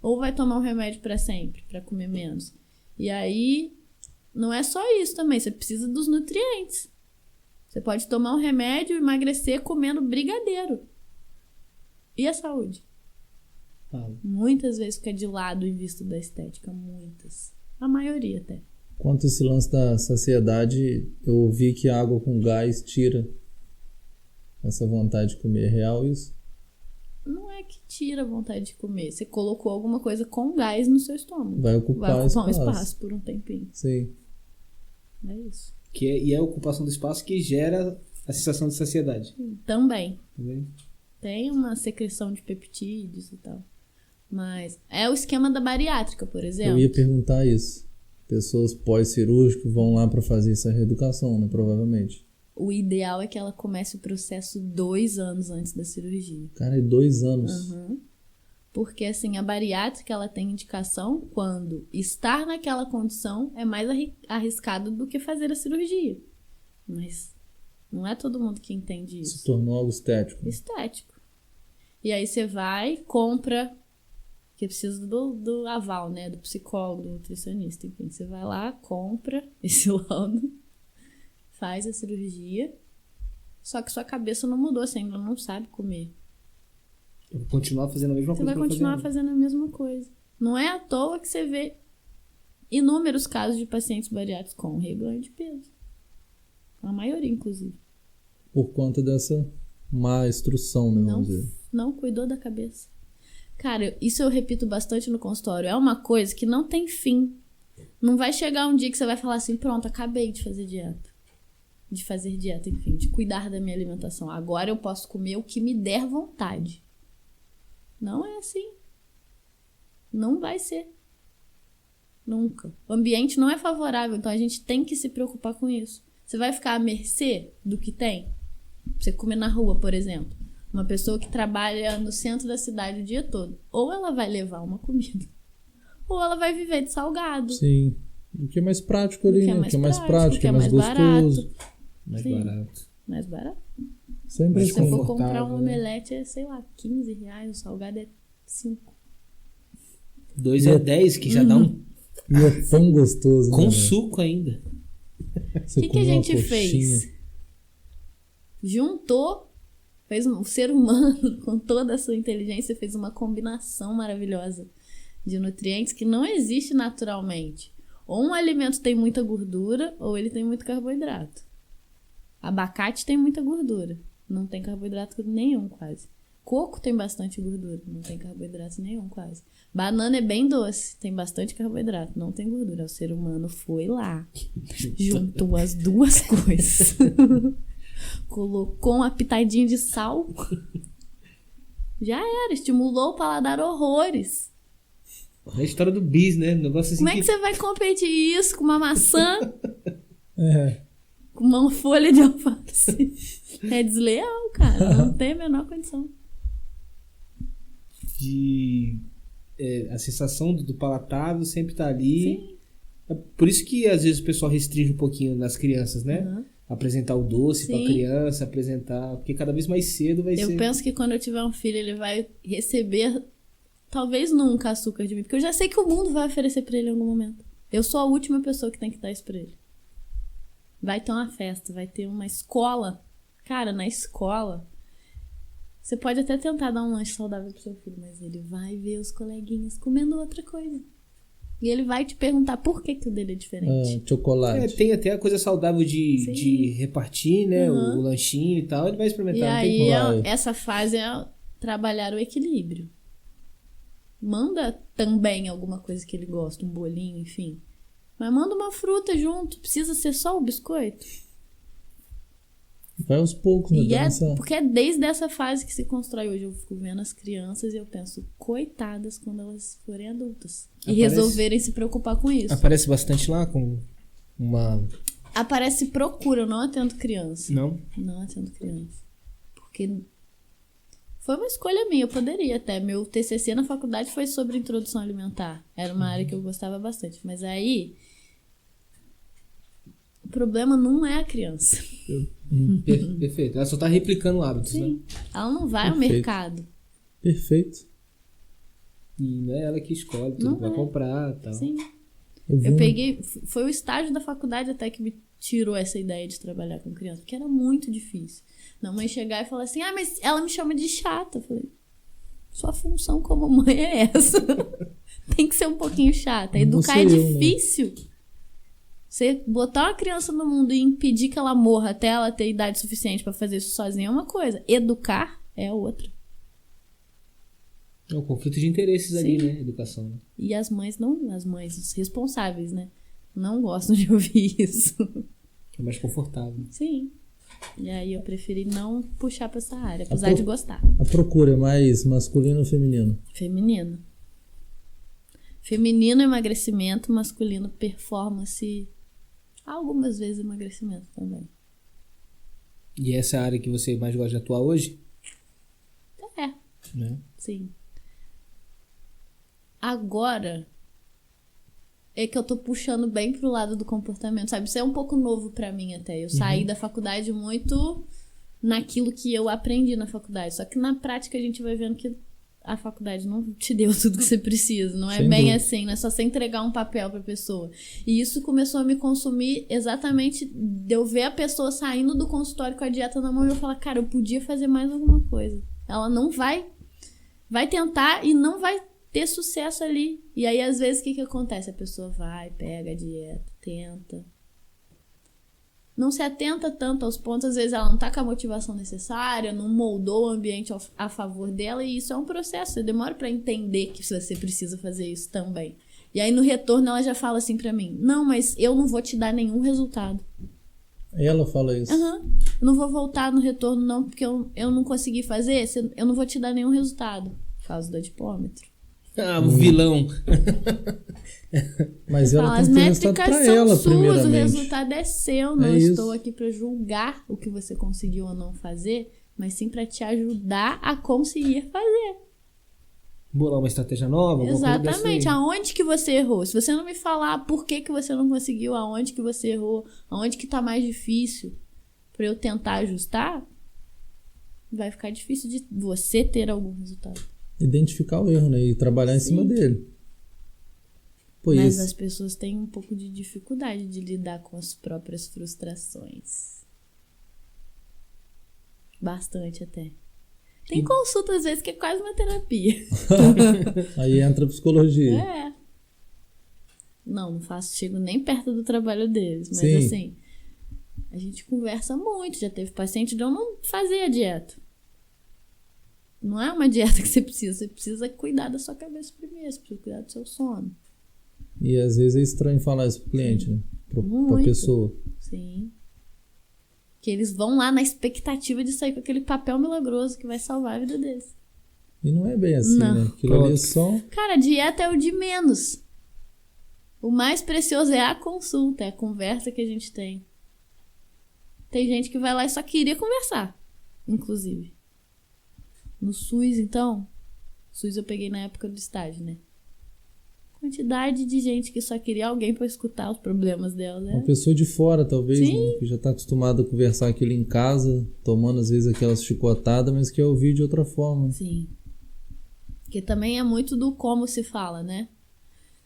Ou vai tomar um remédio pra sempre, pra comer menos. E aí, não é só isso também. Você precisa dos nutrientes. Você pode tomar um remédio e emagrecer comendo brigadeiro. E a saúde? Fala. Muitas vezes fica de lado em vista da estética. Muitas. A maioria até. Quanto a esse lance da saciedade, eu ouvi que a água com gás tira essa vontade de comer. É real isso? Não é que tira a vontade de comer. Você colocou alguma coisa com gás no seu estômago. Vai ocupar, Vai ocupar um espaço. espaço por um tempinho. Sim. É isso. E é a ocupação do espaço que gera a sensação de saciedade. Também. Tá vendo? Tem uma secreção de peptídeos e tal. Mas é o esquema da bariátrica, por exemplo. Eu ia perguntar isso. Pessoas pós-cirúrgicas vão lá para fazer essa reeducação, né? Provavelmente. O ideal é que ela comece o processo 2 anos antes da cirurgia. Cara, é 2 anos. Porque, assim, a bariátrica, ela tem indicação quando estar naquela condição é mais arriscado do que fazer a cirurgia. Mas não é todo mundo que entende isso. Se tornou algo estético. Estético. E aí você vai, compra, que precisa do aval, né? Do psicólogo, do nutricionista, enfim. Você vai lá, compra esse laudo, faz a cirurgia, só que sua cabeça não mudou, você ainda não sabe comer. Eu vou continuar fazendo a mesma Você coisa. vai que eu continuar fazia fazendo a mesma coisa. Não é à toa que você vê inúmeros casos de pacientes bariátricos com reganho de peso. A maioria, inclusive. Por conta dessa má instrução, né? Vamos dizer. Não cuidou da cabeça. Cara, isso eu repito bastante no consultório. É uma coisa que não tem fim. Não vai chegar um dia que você vai falar assim, pronto, acabei de fazer dieta. De fazer dieta, enfim, de cuidar da minha alimentação. Agora eu posso comer o que me der vontade. Não é assim. Não vai ser. Nunca. O ambiente não é favorável, então a gente tem que se preocupar com isso. Você vai ficar à mercê do que tem? Você comer na rua, por exemplo. Uma pessoa que trabalha no centro da cidade o dia todo. Ou ela vai levar uma comida, ou ela vai viver de salgado. Sim. O que é mais prático ali, né? O que é mais prático, prático, o que é mais gostoso. barato. Mais Sim. barato. Mais barato. Sempre Se você assim. for comprar um confortável, né? omelete, é, sei lá, R$15. O salgado é 5. 2 é 10, que já dá um. E é tão gostoso, né? Com velho? suco ainda. Você O que a comer uma gente coxinha. fez? Juntou, fez o ser humano, com toda a sua inteligência, fez uma combinação maravilhosa de nutrientes que não existe naturalmente. Ou um alimento tem muita gordura, ou ele tem muito carboidrato. Abacate tem muita gordura, não tem carboidrato nenhum quase. Coco tem bastante gordura, não tem carboidrato nenhum quase. Banana é bem doce, tem bastante carboidrato, não tem gordura. O ser humano foi lá, juntou as duas coisas. colocou uma pitadinha de sal, já era, estimulou o paladar horrores. É a história do bis, né? Negócio assim. Como é que você vai competir isso com uma maçã? É. Com uma folha de alface? É desleal, cara. Não tem a menor condição. A sensação do palatável sempre tá ali. Sim. É por isso que às vezes o pessoal restringe um pouquinho nas crianças, né? Uhum. Apresentar o doce pra Sim. criança, apresentar. Porque cada vez mais cedo vai Eu ser. penso que quando eu tiver um filho, ele vai receber, talvez nunca, açúcar de mim. Porque eu já sei que o mundo vai oferecer pra ele em algum momento. Eu sou a última pessoa que tem que dar isso pra ele. Vai ter uma festa, vai ter uma escola. Cara, na escola, você pode até tentar dar um lanche saudável pro seu filho, mas ele vai ver os coleguinhas comendo outra coisa. E ele vai te perguntar por que o dele é diferente. Chocolate. Tem até a coisa saudável de repartir, né? Uhum. O lanchinho e tal. Ele vai experimentar. E não tem aí, como. essa fase é trabalhar o equilíbrio. Manda também alguma coisa que ele gosta, um bolinho, enfim. Mas manda uma fruta junto. Precisa ser só o biscoito? Vai aos poucos, né? Porque é desde essa fase que se constrói hoje. Eu fico vendo as crianças e eu penso, coitadas quando elas forem adultas. E resolverem se preocupar com isso. Aparece bastante lá com uma... Aparece procura, eu não atendo criança. Não? Não atendo criança. Porque foi uma escolha minha, eu poderia até. Meu TCC na faculdade foi sobre introdução alimentar. Era uma área que eu gostava bastante. Mas aí, o problema não é a criança. Perfeito. Ela só tá replicando hábitos, né? Sim. Ela não vai ao Perfeito. mercado. Perfeito. E não é ela que escolhe tudo Não pra é. comprar e tal. Sim. Eu vi Eu um- peguei... Foi o estágio da faculdade até que me tirou essa ideia de trabalhar com criança. Porque era muito difícil. Minha mãe chegar e falar assim, mas ela me chama de chata. Eu falei, sua função como mãe é essa. Tem que ser um pouquinho chata. Educar é Você, né? difícil. Você botar uma criança no mundo e impedir que ela morra até ela ter idade suficiente pra fazer isso sozinha é uma coisa. Educar é outra. É um conflito de interesses ali, Sim. né? Educação. Né? E as mães, os responsáveis, né? Não gostam de ouvir isso. É mais confortável. Sim. E aí eu preferi não puxar pra essa área, apesar de gostar. A procura é mais masculino ou feminino? Feminino. Feminino emagrecimento, masculino performance. Algumas vezes emagrecimento também. E essa é a área que você mais gosta de atuar hoje? É, Né? sim. Agora é que eu tô puxando bem pro lado do comportamento, sabe? Isso é um pouco novo pra mim até. Eu saí da faculdade muito naquilo que eu aprendi na faculdade. Só que na prática a gente vai vendo que a faculdade não te deu tudo que você precisa. Não é Sem bem dúvida. assim, não é só você entregar um papel pra pessoa. E isso começou a me consumir exatamente de eu ver a pessoa saindo do consultório com a dieta na mão e eu falar, cara, eu podia fazer mais alguma coisa. Ela não vai tentar e não vai ter sucesso ali. E aí, às vezes, o que acontece? A pessoa vai, pega a dieta, tenta. Não se atenta tanto aos pontos, às vezes ela não tá com a motivação necessária, não moldou o ambiente a favor dela, e isso é um processo, você demora pra entender que você precisa fazer isso também. E aí no retorno ela já fala assim pra mim, não, mas eu não vou te dar nenhum resultado. Ela fala isso. Eu não vou voltar no retorno não, porque eu não consegui fazer, eu não vou te dar nenhum resultado, por causa do adipômetro. Ah, o vilão. Mas ela As tem que ter resultado métricas pra são ela, suas, o primeiramente. resultado é seu. Não É isso. estou aqui para julgar o que você conseguiu ou não fazer, mas sim para te ajudar a conseguir fazer. Bolar uma estratégia nova? alguma coisa dessa Exatamente. aí. Aonde que você errou? Se você não me falar por que você não conseguiu, aonde que você errou, aonde que tá mais difícil para eu tentar ajustar, vai ficar difícil de você ter algum resultado. Identificar o erro, né? E trabalhar em cima dele. Pô, Mas isso. as pessoas têm um pouco de dificuldade de lidar com as próprias frustrações. Bastante até. Tem consulta às vezes que é quase uma terapia. Aí entra a psicologia. É. Não chego nem perto do trabalho deles. Mas Sim. assim, a gente conversa muito. Já teve paciente de eu não fazer a dieta. Não é uma dieta que você precisa cuidar da sua cabeça primeiro, você precisa cuidar do seu sono. E às vezes é estranho falar isso pro cliente, né? Pra Muito. pessoa. Sim. Porque eles vão lá na expectativa de sair com aquele papel milagroso que vai salvar a vida deles. E não é bem assim, Não. né? Aquilo ali é só... Cara, a dieta é o de menos. O mais precioso é a consulta, é a conversa que a gente tem. Tem gente que vai lá e só queria conversar, inclusive. No SUS, então... SUS eu peguei na época do estágio, né? Quantidade de gente que só queria alguém pra escutar os problemas dela, né? Uma pessoa de fora, talvez, Sim. né? Que já tá acostumada a conversar aquilo em casa, tomando às vezes aquelas chicotadas, mas quer ouvir de outra forma. Sim. Porque também é muito do como se fala, né?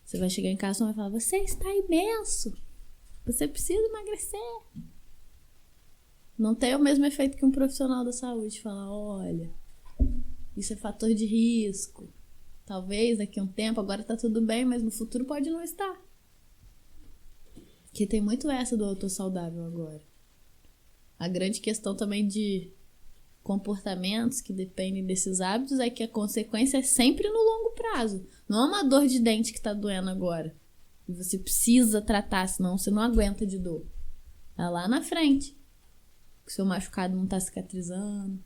Você vai chegar em casa e vai falar, você está imenso. Você precisa emagrecer. Não tem o mesmo efeito que um profissional da saúde falar, olha, isso é fator de risco. Talvez daqui a um tempo, agora tá tudo bem, mas no futuro pode não estar. Porque tem muito essa do eu tô saudável agora. A grande questão também de comportamentos que dependem desses hábitos é que a consequência é sempre no longo prazo. Não é uma dor de dente que tá doendo agora. E você precisa tratar, senão você não aguenta de dor. É lá na frente. Que o seu machucado não tá cicatrizando.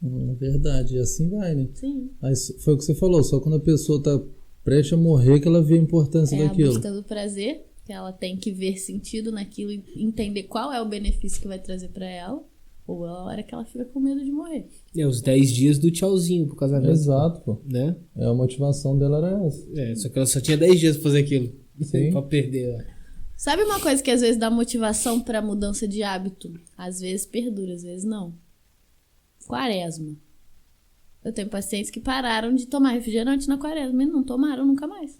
É verdade, e assim vai, né? Sim. Mas foi o que você falou, só quando a pessoa tá prestes a morrer que ela vê a importância É daquilo. a busca do prazer, que ela tem que ver sentido naquilo e entender qual é o benefício que vai trazer pra ela. Ou a hora que ela fica com medo de morrer. É os 10 dias do tchauzinho pro casamento. Exato, pô. Né? A motivação dela era essa. Só que ela só tinha 10 dias pra fazer aquilo. Sim. Pra perder. Ó. Sabe uma coisa que às vezes dá motivação pra mudança de hábito? Às vezes perdura, às vezes não. Quaresma. Eu tenho pacientes que pararam de tomar refrigerante na quaresma e não tomaram nunca mais.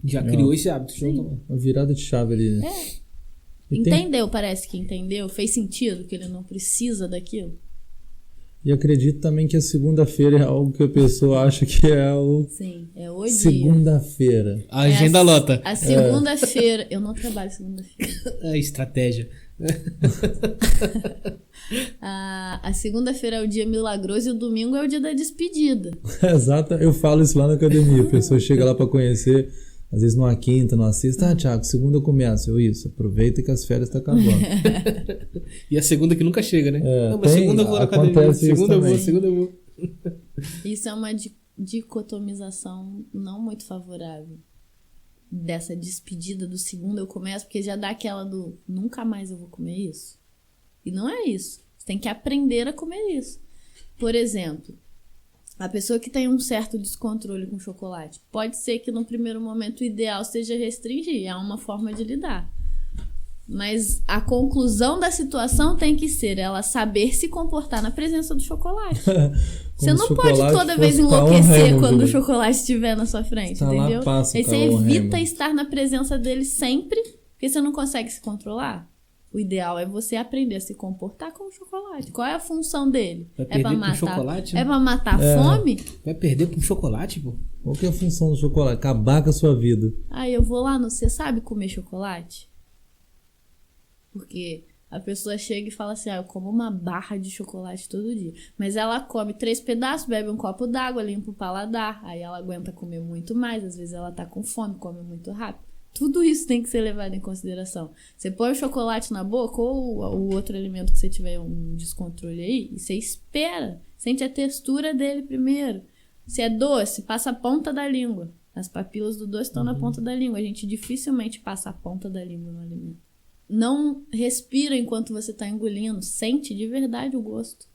Já criou esse hábito. Sim. Uma virada de chave ali, né? É. E Entendeu, parece que entendeu. Fez sentido que ele não precisa daquilo. E acredito também que a segunda-feira é algo que a pessoa acha que é o... Sim, é o dia. Segunda-feira. A agenda lota. A segunda-feira. Eu não trabalho segunda-feira. É estratégia. A segunda-feira é o dia milagroso e o domingo é o dia da despedida. Exato, eu falo isso lá na academia. A pessoa chega lá pra conhecer, às vezes numa quinta, numa sexta. Ah, Thiago, segunda eu começo. Eu, isso, aproveita que as férias tá acabando. E a segunda que nunca chega, né? Não, mas tem, segunda eu vou na academia. acontece isso Segunda eu vou, também. segunda eu vou. Isso é uma dicotomização não muito favorável. Dessa despedida do segundo eu começo, porque já dá aquela do nunca mais eu vou comer isso. E não é isso. Você tem que aprender a comer isso. Por exemplo, a pessoa que tem um certo descontrole com chocolate, pode ser que no primeiro momento o ideal seja restringir, é uma forma de lidar. Mas a conclusão da situação tem que ser ela saber se comportar na presença do chocolate. Você não pode toda vez enlouquecer quando o chocolate estiver na sua frente, Tá lá, entendeu? passa o Aí você Cauã evita Raymond. estar na presença dele sempre, porque você não consegue se controlar. O ideal é você aprender a se comportar com o chocolate. Qual é a função dele? Vai É perder pra pro matar, chocolate, né? é pra matar a fome? Vai perder pro chocolate, pô? Qual que é a função do chocolate? Acabar com a sua vida. Aí eu vou lá no... Você sabe comer chocolate? Porque a pessoa chega e fala assim, eu como uma barra de chocolate todo dia. Mas ela come 3 pedaços, bebe um copo d'água, limpa o paladar. Aí ela aguenta comer muito mais. Às vezes ela tá com fome, come muito rápido. Tudo isso tem que ser levado em consideração. Você põe o chocolate na boca ou o outro alimento que você tiver um descontrole aí, e você espera. Sente a textura dele primeiro. Se é doce, passa a ponta da língua. As papilas do doce estão na ponta da língua. A gente dificilmente passa a ponta da língua no alimento. Não respira enquanto você está engolindo. Sente de verdade o gosto.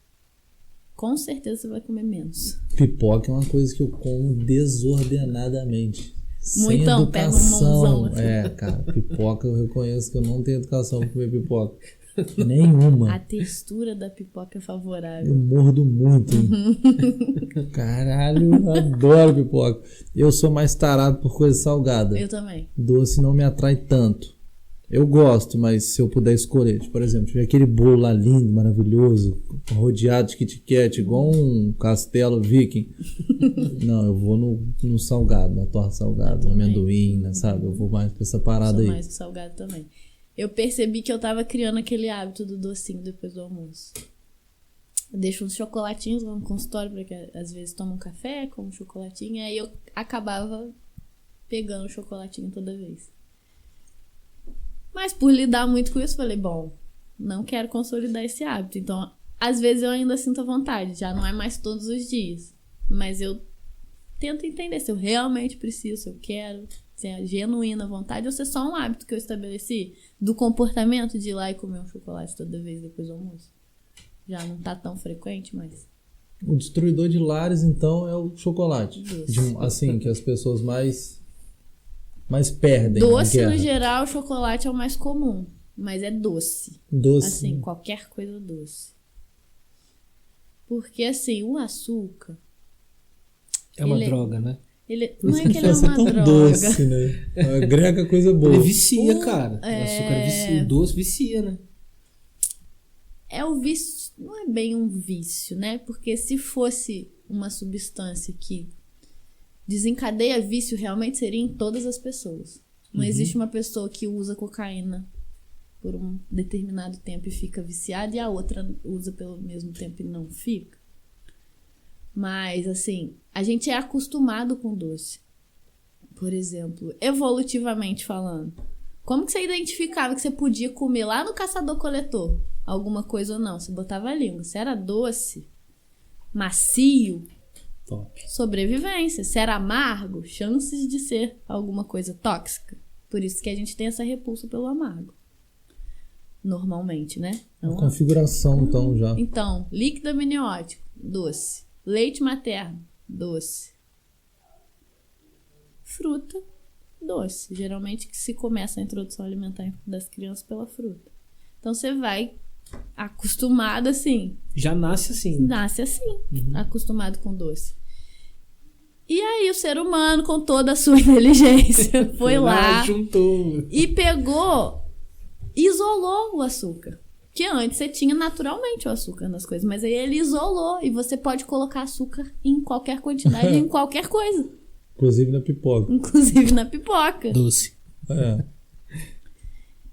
Com certeza você vai comer menos. Pipoca é uma coisa que eu como desordenadamente. Sem Então, pega um mãozão, educação. assim. Cara, pipoca eu reconheço que eu não tenho educação pra comer pipoca. Nenhuma. A textura da pipoca é favorável. Eu mordo muito. Hein? Caralho, eu adoro pipoca. Eu sou mais tarado por coisa salgada. Eu também. Doce não me atrai tanto. Eu gosto, mas se eu puder escolher, por exemplo, tiver aquele bolo lá lindo, maravilhoso, rodeado de Kit Kat, igual um castelo viking. Não, eu vou no salgado, na torta salgada, no amendoim, né, sabe? Eu vou mais pra essa parada Sou aí. mais do salgado também. Eu percebi que eu tava criando aquele hábito do docinho depois do almoço. Eu deixo uns chocolatinhos lá no consultório, porque às vezes tomo um café, como um chocolatinho, e aí eu acabava pegando o chocolatinho toda vez. Mas por lidar muito com isso, falei, bom, não quero consolidar esse hábito. Então, às vezes eu ainda sinto a vontade, já não é mais todos os dias. Mas eu tento entender se eu realmente preciso, se eu quero, se é genuína vontade ou se é só um hábito que eu estabeleci do comportamento de ir lá e comer um chocolate toda vez depois do almoço. Já não tá tão frequente, mas... O destruidor de lares, então, é o chocolate. Assim, que as pessoas mais perdem. Doce, no geral, o chocolate é o mais comum. Mas é doce. Doce. Assim, qualquer coisa doce. Porque, assim, o açúcar... É uma droga, né? Por não isso é que ele é ser uma tão droga. doce, né? Agrega coisa boa. Ele vicia, cara. O açúcar vicia. O doce vicia, né? É o vício, não é bem um vício, né? Porque se fosse uma substância que desencadeia vício, realmente seria em todas as pessoas. Não existe uma pessoa que usa cocaína por um determinado tempo e fica viciada e a outra usa pelo mesmo tempo e não fica. Mas, assim, a gente é acostumado com doce. Por exemplo, evolutivamente falando, como que você identificava que você podia comer lá no caçador-coletor alguma coisa ou não? Você botava a língua. Se era doce, macio, top, sobrevivência. Se era amargo, chances de ser alguma coisa tóxica. Por isso que a gente tem essa repulsa pelo amargo. Normalmente, né? Uma configuração, então, já. Então, líquido amniótico, doce. Leite materno, doce. Fruta, doce. Geralmente que se começa a introdução alimentar das crianças pela fruta. Então você vai acostumado assim. Já nasce assim. Nasce assim, acostumado com doce. E aí o ser humano, com toda a sua inteligência, foi lá juntou. e pegou, isolou o açúcar. Que antes você tinha naturalmente o açúcar nas coisas, mas aí ele isolou e você pode colocar açúcar em qualquer quantidade, em qualquer coisa. Inclusive na pipoca. Inclusive na pipoca. Doce. É.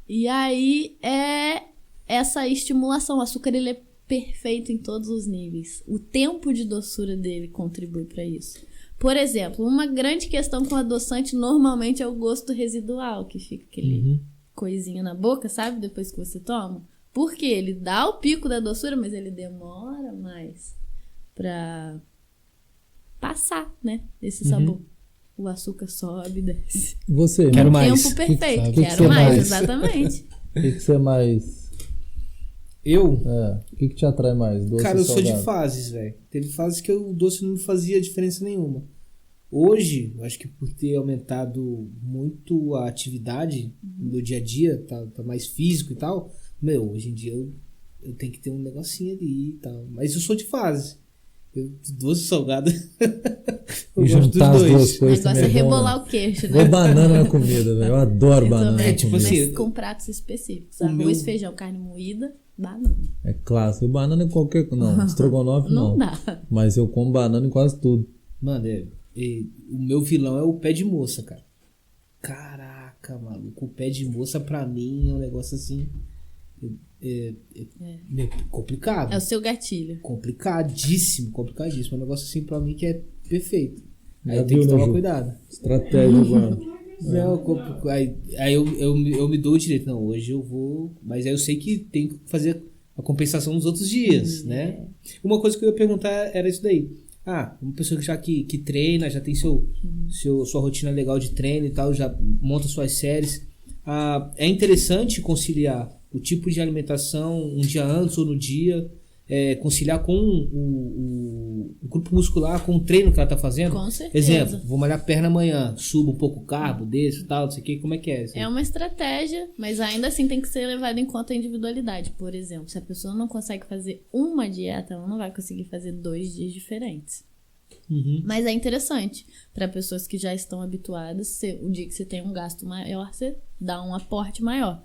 E aí é essa estimulação. O açúcar ele é perfeito em todos os níveis. O tempo de doçura dele contribui para isso. Por exemplo, uma grande questão com adoçante normalmente é o gosto residual, que fica aquele coisinha na boca, sabe? Depois que você toma. Porque ele dá o pico da doçura, mas ele demora mais pra passar, né? Esse sabor. O açúcar sobe e desce. Você, quero o mais. tempo perfeito. Que Quero mais, mais? exatamente. O que você mais... Eu? O que te atrai mais? Doce Cara, ou eu sou de salgado? fases, velho. Teve fases que o doce não me fazia diferença nenhuma. Hoje, eu acho que por ter aumentado muito a atividade no meu dia a dia, tá mais físico e tal... hoje em dia eu tenho que ter um negocinho ali e tal. Mas eu sou de fase. Doce salgado. Eu E gosto dos juntar as dois. duas O coisas negócio é também é bom, rebolar né? o queixo, Igual né? banana na comida, velho. Eu adoro Eu banana também. na tipo comida. assim, Mas com pratos específicos. o Arroz, meu- feijão, carne moída, banana. É clássico. Banana em qualquer... Não, estrogonofe Não não. dá. Mas eu como banana em quase tudo. Mano, o meu vilão é o pé de moça, cara. Caraca, maluco. O pé de moça pra mim é um negócio assim... meio complicado. É o seu gatilho. Complicadíssimo. É um negócio assim pra mim que é perfeito. Aí Já eu tenho que viu, né, tomar Ju? cuidado. Estratégia agora. Não, aí eu me dou o direito. Não, hoje eu vou... Mas aí eu sei que tem que fazer a compensação nos outros dias, né? Uma coisa que eu ia perguntar era isso daí. Uma pessoa que treina, já tem sua rotina legal de treino e tal, já monta suas séries. É interessante conciliar o tipo de alimentação um dia antes ou no dia, conciliar com o grupo muscular, com o treino que ela tá fazendo. Com certeza. Exemplo, vou malhar perna amanhã, subo um pouco o carbo, desço e tal, não sei o que, como é que é isso? É uma estratégia, mas ainda assim tem que ser levado em conta a individualidade. Por exemplo, se a pessoa não consegue fazer uma dieta, ela não vai conseguir fazer 2 dias diferentes. Mas é interessante para pessoas que já estão habituadas, o dia que você tem um gasto maior, você dá um aporte maior.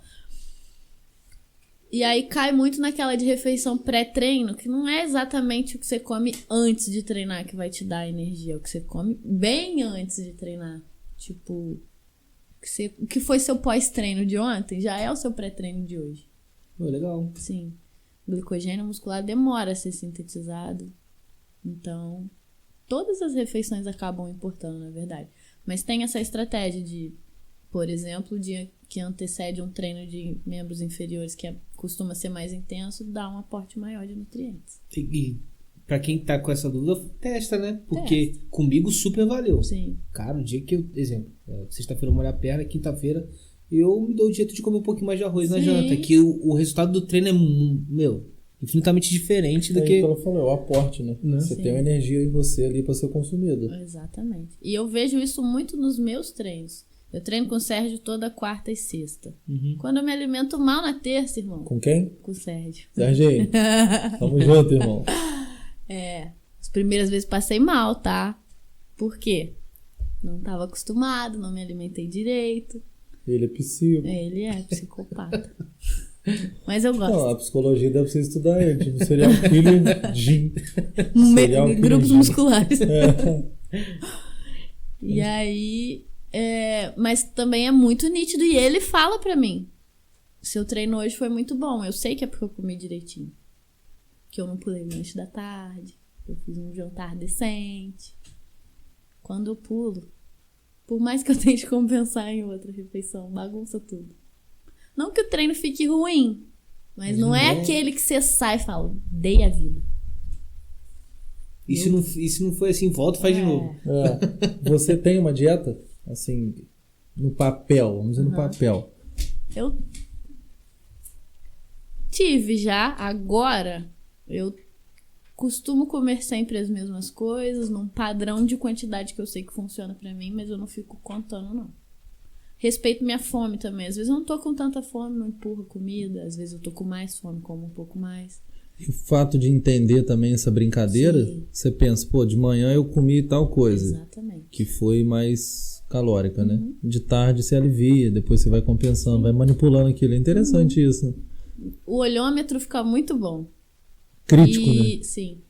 E aí cai muito naquela de refeição pré-treino, que não é exatamente o que você come antes de treinar que vai te dar energia, é o que você come bem antes de treinar. Tipo, o que foi seu pós-treino de ontem já é o seu pré-treino de hoje. Legal. Sim. O glicogênio muscular demora a ser sintetizado. Então, todas as refeições acabam importando, na verdade. Mas tem essa estratégia de Por exemplo, o dia que antecede um treino de membros inferiores, que costuma ser mais intenso, dá um aporte maior de nutrientes. E pra quem tá com essa dúvida, testa, né? Porque comigo super valeu. Sim. Cara, o dia que eu... Exemplo, sexta-feira eu molho a perna, quinta-feira eu me dou o jeito de comer um pouquinho mais de arroz na Sim. janta. Que o resultado do treino é, infinitamente diferente do É que... isso que ela falou, é o aporte, né? Você Sim. tem uma energia em você ali pra ser consumida. Exatamente. E eu vejo isso muito nos meus treinos. Eu treino com o Sérgio toda quarta e sexta. Uhum. Quando eu me alimento mal na terça, irmão, Com quem? com o Sérgio. Serginho. Tamo junto, irmão. As primeiras vezes passei mal, tá? Por quê? Não tava acostumado, não me alimentei direito. Ele é psico. Ele é psicopata. Mas eu gosto. Não, a psicologia deve ser estudar ele. Tipo, serial killer Jim. Serial killer Grupos Jim. musculares. É. E aí... mas também é muito nítido. E ele fala pra mim: seu treino hoje foi muito bom. Eu sei que é porque eu comi direitinho. Que eu não pulei o lanche da tarde. Eu fiz um jantar decente. Quando eu pulo, por mais que eu tente compensar em outra refeição, bagunça tudo. Não que o treino fique ruim, mas não é aquele que você sai e fala: dei a vida. E se não foi assim, volta e faz de novo. É. Você tem uma dieta? Assim, no papel, vamos dizer no papel. Eu tive já, agora eu costumo comer sempre as mesmas coisas, num padrão de quantidade que eu sei que funciona pra mim, mas eu não fico contando, não. Respeito minha fome também. Às vezes eu não tô com tanta fome, não empurro comida. Às vezes eu tô com mais fome, como um pouco mais. E o fato de entender também essa brincadeira, Sim. você pensa, pô, de manhã eu comi tal coisa, Exatamente. que foi mais calórica, né? De tarde você alivia, depois você vai compensando, vai manipulando aquilo. É interessante isso, né? O olhômetro fica muito bom. Crítico, né? Sim.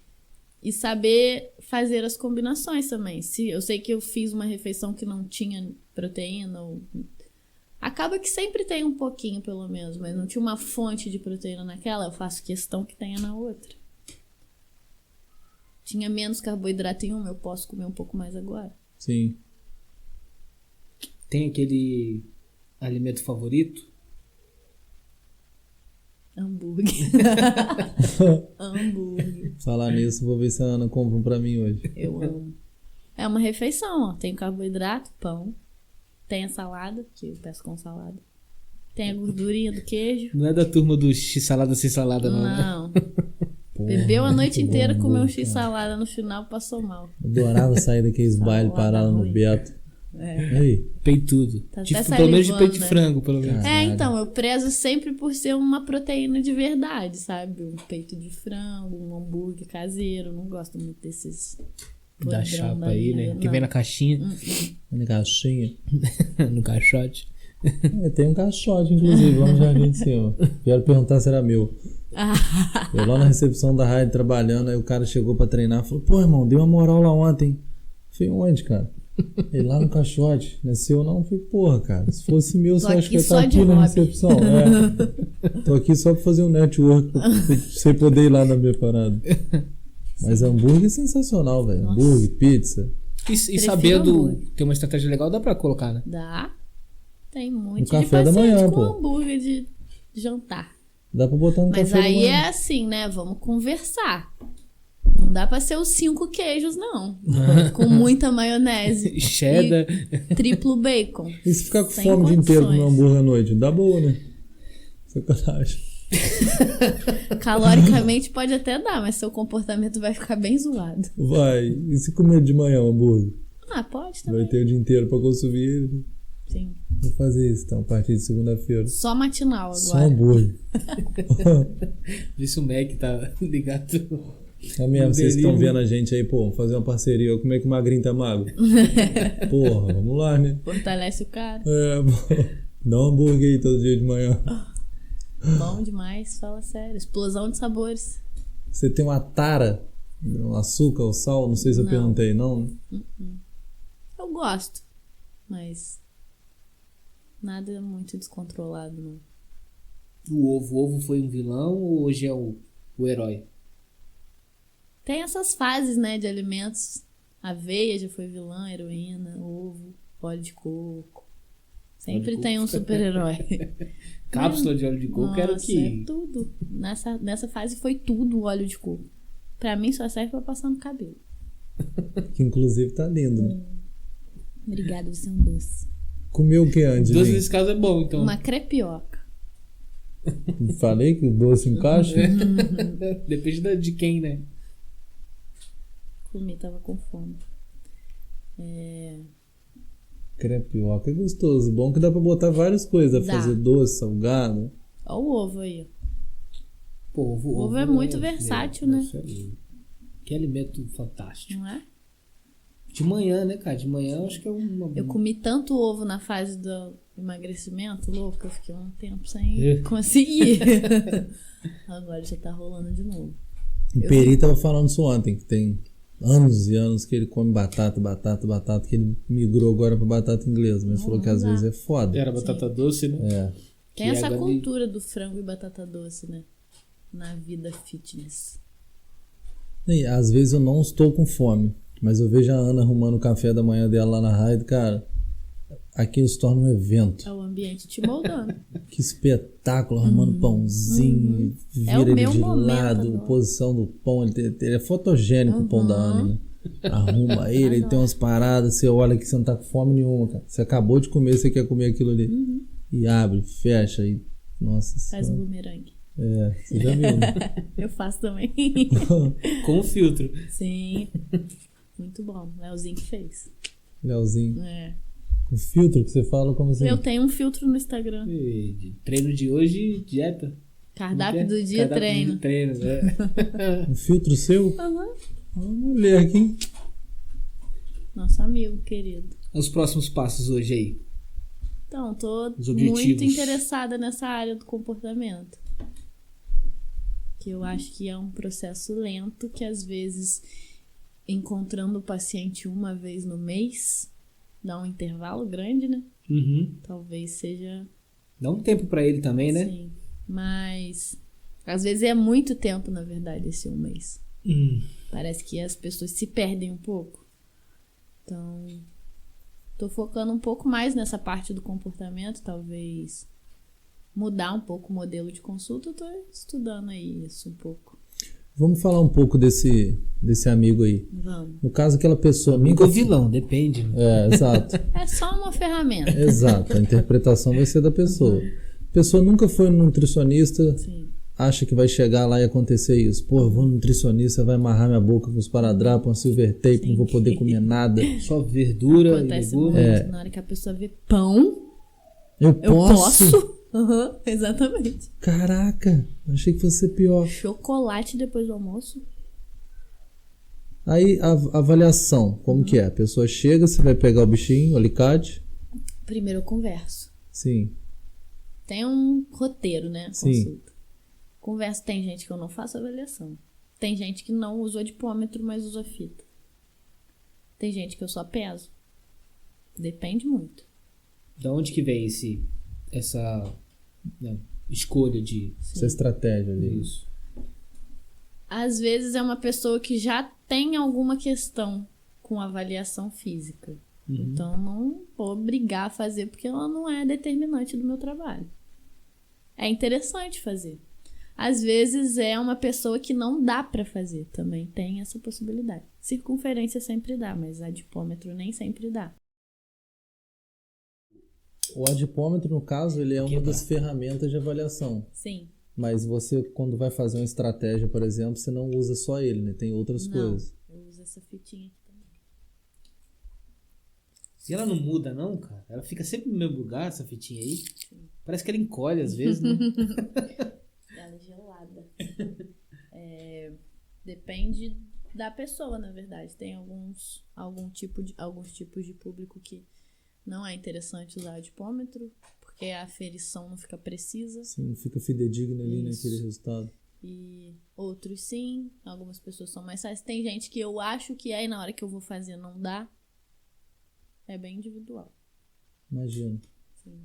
E saber fazer as combinações também. Se eu sei que eu fiz uma refeição que não tinha proteína, acaba que sempre tem um pouquinho, pelo menos, mas não tinha uma fonte de proteína naquela, eu faço questão que tenha na outra. Tinha menos carboidrato em uma, eu posso comer um pouco mais agora. Sim. Tem aquele alimento favorito? Hambúrguer. Hambúrguer. Falar nisso, vou ver se a Ana compra um pra mim hoje. Eu amo. É uma refeição, ó. Tem carboidrato, pão. Tem a salada, que eu peço com salada. Tem a gordurinha do queijo. Não é da turma do x-salada sem salada, não, né? Não. Porra, Bebeu a noite muito inteira, bom, comeu um hambúrguer, x-salada no final, passou mal. Adorava sair daqueles bailes parados no ruim. Beto. É. Aí, Peitudo. Tá Tipo, até pelo menos de salivando, peito de né? frango, pelo menos. Então, eu prezo sempre por ser uma proteína de verdade, sabe? Um peito de frango, um hambúrguer caseiro. Não gosto muito desses Da podrão chapa aí, né? vida, Que não. vem na caixinha, na caixinha. no caixote. Tem um caixote, inclusive, lá no jardim de cima. Vieram perguntar se era meu. Eu lá na recepção da rádio trabalhando, aí o cara chegou pra treinar e falou: pô, irmão, dei uma moral lá ontem. Falei: onde, cara? Ele lá no caixote. Não é seu não? Falei: porra, cara, se fosse meu, você acha que eu ia estar aqui na recepção? Tô aqui só pra fazer um network, pra você poder ir lá na minha parada. Mas hambúrguer é sensacional, velho. Hambúrguer, pizza. E sabendo hambúrguer. ter uma estratégia legal, dá pra colocar, né? Dá. Tem muito No café de da paciente manhã, com pô. hambúrguer de jantar. Dá pra botar no Mas café da aí manhã. é assim, né? Vamos conversar. Não dá pra ser os 5 queijos, não. Com muita maionese. Cheddar. E triplo bacon. E se ficar com Sem fome o dia inteiro condições. comendo hambúrguer à noite? Dá boa, né? Sacanagem. Caloricamente pode até dar, mas seu comportamento vai ficar bem zoado. Vai. E se comer de manhã o hambúrguer? Ah, pode também. Vai ter o dia inteiro pra consumir ele. Sim. Vou fazer isso, então, a partir de segunda-feira. Só matinal Só agora. hambúrguer. Vê se o Mac tá ligado. É mesmo, vocês que estão Delivery. vendo a gente aí, pô, vamos fazer uma parceria. Como é que o magrinho tá magro? Porra, vamos lá, né? Fortalece o cara. Pô, dá um hambúrguer aí todo dia de manhã. Bom demais, fala sério. Explosão de sabores. Você tem uma tara no açúcar ou sal? Não sei se eu Não. perguntei, não? Eu gosto, mas nada muito descontrolado, não. O ovo foi um vilão ou hoje é o herói? Tem essas fases, né, de alimentos. Aveia já foi vilã, heroína, ovo, óleo de coco. Sempre tem um super-herói. Cápsula de óleo de coco era o Nossa, que... é tudo. Nessa fase foi tudo o óleo de coco. Pra mim só serve pra passar no cabelo. Que inclusive tá lindo, né? Obrigada, você é um doce. Comeu o que antes, Doce gente? nesse caso é bom, então. Uma crepioca. Falei que o doce encaixa? Depende de quem, né? Comi, tava com fome. Crepioca é gostoso. Bom que dá pra botar várias coisas. Dá. Fazer doce, salgado. Olha o ovo aí. Pô, O ovo é muito versátil, né? Que alimento fantástico. Não é? De manhã, né, cara? De manhã eu acho que é uma... Eu comi tanto ovo na fase do emagrecimento, louco, eu fiquei um tempo sem conseguir. Agora já tá rolando de novo. O Peri tava falando isso ontem, que tem anos e anos que ele come batata, que ele migrou agora pra batata inglesa, mas falou que às vezes é foda. Era batata doce, né? É. Tem essa cultura do frango e batata doce, né? Na vida fitness. E às vezes eu não estou com fome, mas eu vejo a Ana arrumando o café da manhã dela lá na rádio, cara, aquilo se torna um evento. É o ambiente te moldando. Que espetáculo, arrumando pãozinho, É o vira ele meu de momento lado, agora. posição do pão, ele é fotogênico o pão da Ana, né? Arruma ele tem umas paradas, você olha que você não tá com fome nenhuma, cara. Você acabou de comer, você quer comer aquilo ali. E abre, fecha, e nossa Faz senhora. bumerangue. É, você já viu, né? Eu faço também. Com o filtro. Sim. Muito bom. Leozinho que fez. Leozinho. É. O filtro que você fala, como assim? Eu tenho um filtro no Instagram. E treino de hoje, dieta. Cardápio do dia, treino. Treino, né? Um filtro seu? Uhum. Uma mulher aqui, hein? Nosso amigo querido. Os próximos passos hoje aí. Então, tô Os objetivos. muito interessada nessa área do comportamento. Que eu acho que é um processo lento que às vezes encontrando o paciente uma vez no mês dá um intervalo grande, né? Uhum. Talvez seja... Dá um tempo pra ele também, né? Sim, mas às vezes é muito tempo, na verdade, esse um mês. Parece que as pessoas se perdem um pouco. Então, tô focando um pouco mais nessa parte do comportamento, talvez mudar um pouco o modelo de consulta. Eu tô estudando aí isso um pouco. Vamos falar um pouco desse amigo aí. Vamos. No caso, aquela pessoa Amigo nunca... ou vilão, depende. É, exato. É só uma ferramenta. Exato, a interpretação vai ser da pessoa. A pessoa nunca foi no nutricionista, Sim. acha que vai chegar lá e acontecer isso. Pô, eu vou no nutricionista, vai amarrar minha boca com os paradrapos, uma silver tape, não vou poder comer nada. Só verdura Acontece e legúme. muito na hora que a pessoa vê pão. Eu Eu posso? posso? Uhum, exatamente. Caraca, achei que fosse ser pior. Chocolate depois do almoço. Aí, a avaliação, como que é? A pessoa chega, você vai pegar o bichinho, o alicate? Primeiro eu converso. Sim, Tem um roteiro, né? A Sim. consulta. Converso, tem gente que eu não faço avaliação. Tem gente que não usa o adipômetro, mas usa fita. Tem gente que eu só peso. Depende muito. Da onde que vem essa né, escolha de essa estratégia ali. isso? Às vezes é uma pessoa que já tem alguma questão com avaliação física. Então não vou obrigar a fazer porque ela não é determinante do meu trabalho. É interessante fazer. Às vezes é uma pessoa que não dá pra fazer. Também tem essa possibilidade. Circunferência sempre dá, mas adipômetro nem sempre dá. O adipômetro, no caso, ele é uma das ferramentas de avaliação. Sim. Mas você, quando vai fazer uma estratégia, por exemplo, você não usa só ele, né? Tem outras Não, coisas. eu uso essa fitinha aqui também. E ela não muda, não, cara? Ela fica sempre no mesmo lugar, essa fitinha aí. Sim. Parece que ela encolhe às vezes, né? Ela é gelada. Depende da pessoa, na verdade. Tem alguns tipos de público que não é interessante usar adipômetro, porque a aferição não fica precisa. Sim, fica fidedigno ali Isso. naquele resultado. E outros sim, algumas pessoas são mais fáceis. Tem gente que eu acho que aí na hora que eu vou fazer não dá. É bem individual. Imagino. Sim.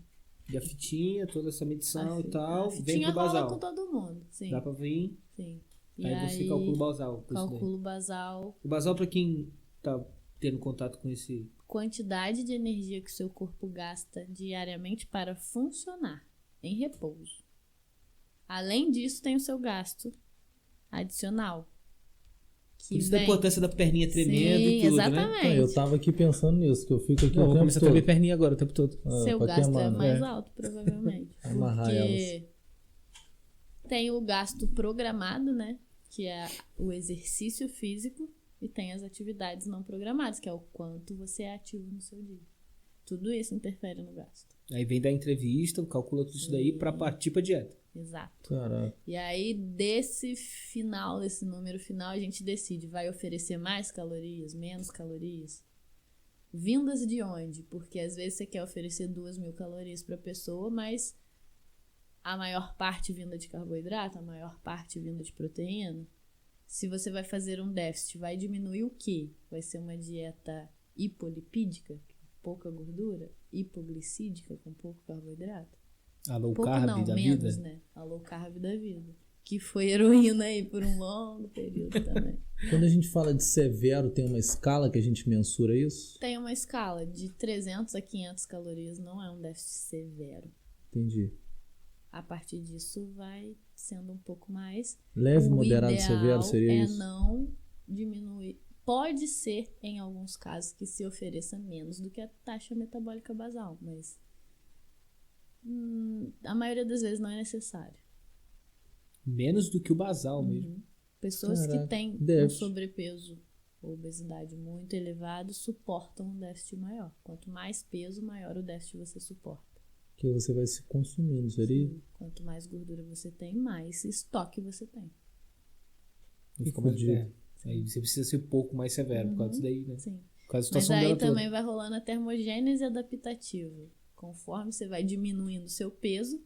E a fitinha, toda essa medição A e tal, a vem fitinha pro rola basal. com todo mundo. Sim. Dá pra vir, Sim. E aí você calcula o basal. com isso daí. calculo basal. O basal, pra quem tá tendo contato com esse... Quantidade de energia que o seu corpo gasta diariamente para funcionar em repouso. Além disso, tem o seu gasto adicional. Por isso da importância da perninha tremendo e tudo, exatamente. né? Eu tava aqui pensando nisso, que eu fico aqui o Vou tempo começar a todo. tremer perninha agora o tempo todo. Seu pra gasto queimar, é né? mais alto, provavelmente. Amarrar Porque tem o gasto programado, né? Que é o exercício físico. E tem as atividades não programadas, que é o quanto você é ativo no seu dia. Tudo isso interfere no gasto. Aí vem da entrevista, calcula tudo isso daí pra partir pra dieta. Exato. Caraca. E aí, desse número final, a gente decide, vai oferecer mais calorias, menos calorias? Vindas de onde? Porque às vezes você quer oferecer 2.000 calorias para a pessoa, mas a maior parte vinda de carboidrato, a maior parte vinda de proteína. Se você vai fazer um déficit, vai diminuir o quê? Vai ser uma dieta hipolipídica, com pouca gordura? Hipoglicídica, com pouco carboidrato? A low Pouco carb não, da menos, vida. né? A low carb da vida. Que foi heroína aí por um longo período também. Quando a gente fala de severo, tem uma escala que a gente mensura isso? Tem uma escala de 300 a 500 calorias, não é um déficit severo. Entendi. A partir disso vai sendo um pouco mais. Leve, O moderado, ideal severo seria isso? não diminuir. Pode ser, em alguns casos, que se ofereça menos do que a taxa metabólica basal, mas a maioria das vezes não é necessário. Menos do que o basal mesmo. Pessoas Caraca, que têm um déficit. sobrepeso ou obesidade muito elevado suportam um déficit maior. Quanto mais peso, maior o déficit você suporta. Que você vai se consumindo, seria? Quanto mais gordura você tem, mais estoque você tem. Fica Fica mais- fudido. Aí você precisa ser um pouco mais severo por causa disso daí, né? Sim. Por causa da Mas situação aí dela também toda. vai rolando a termogênese adaptativa. Conforme você vai diminuindo o seu peso,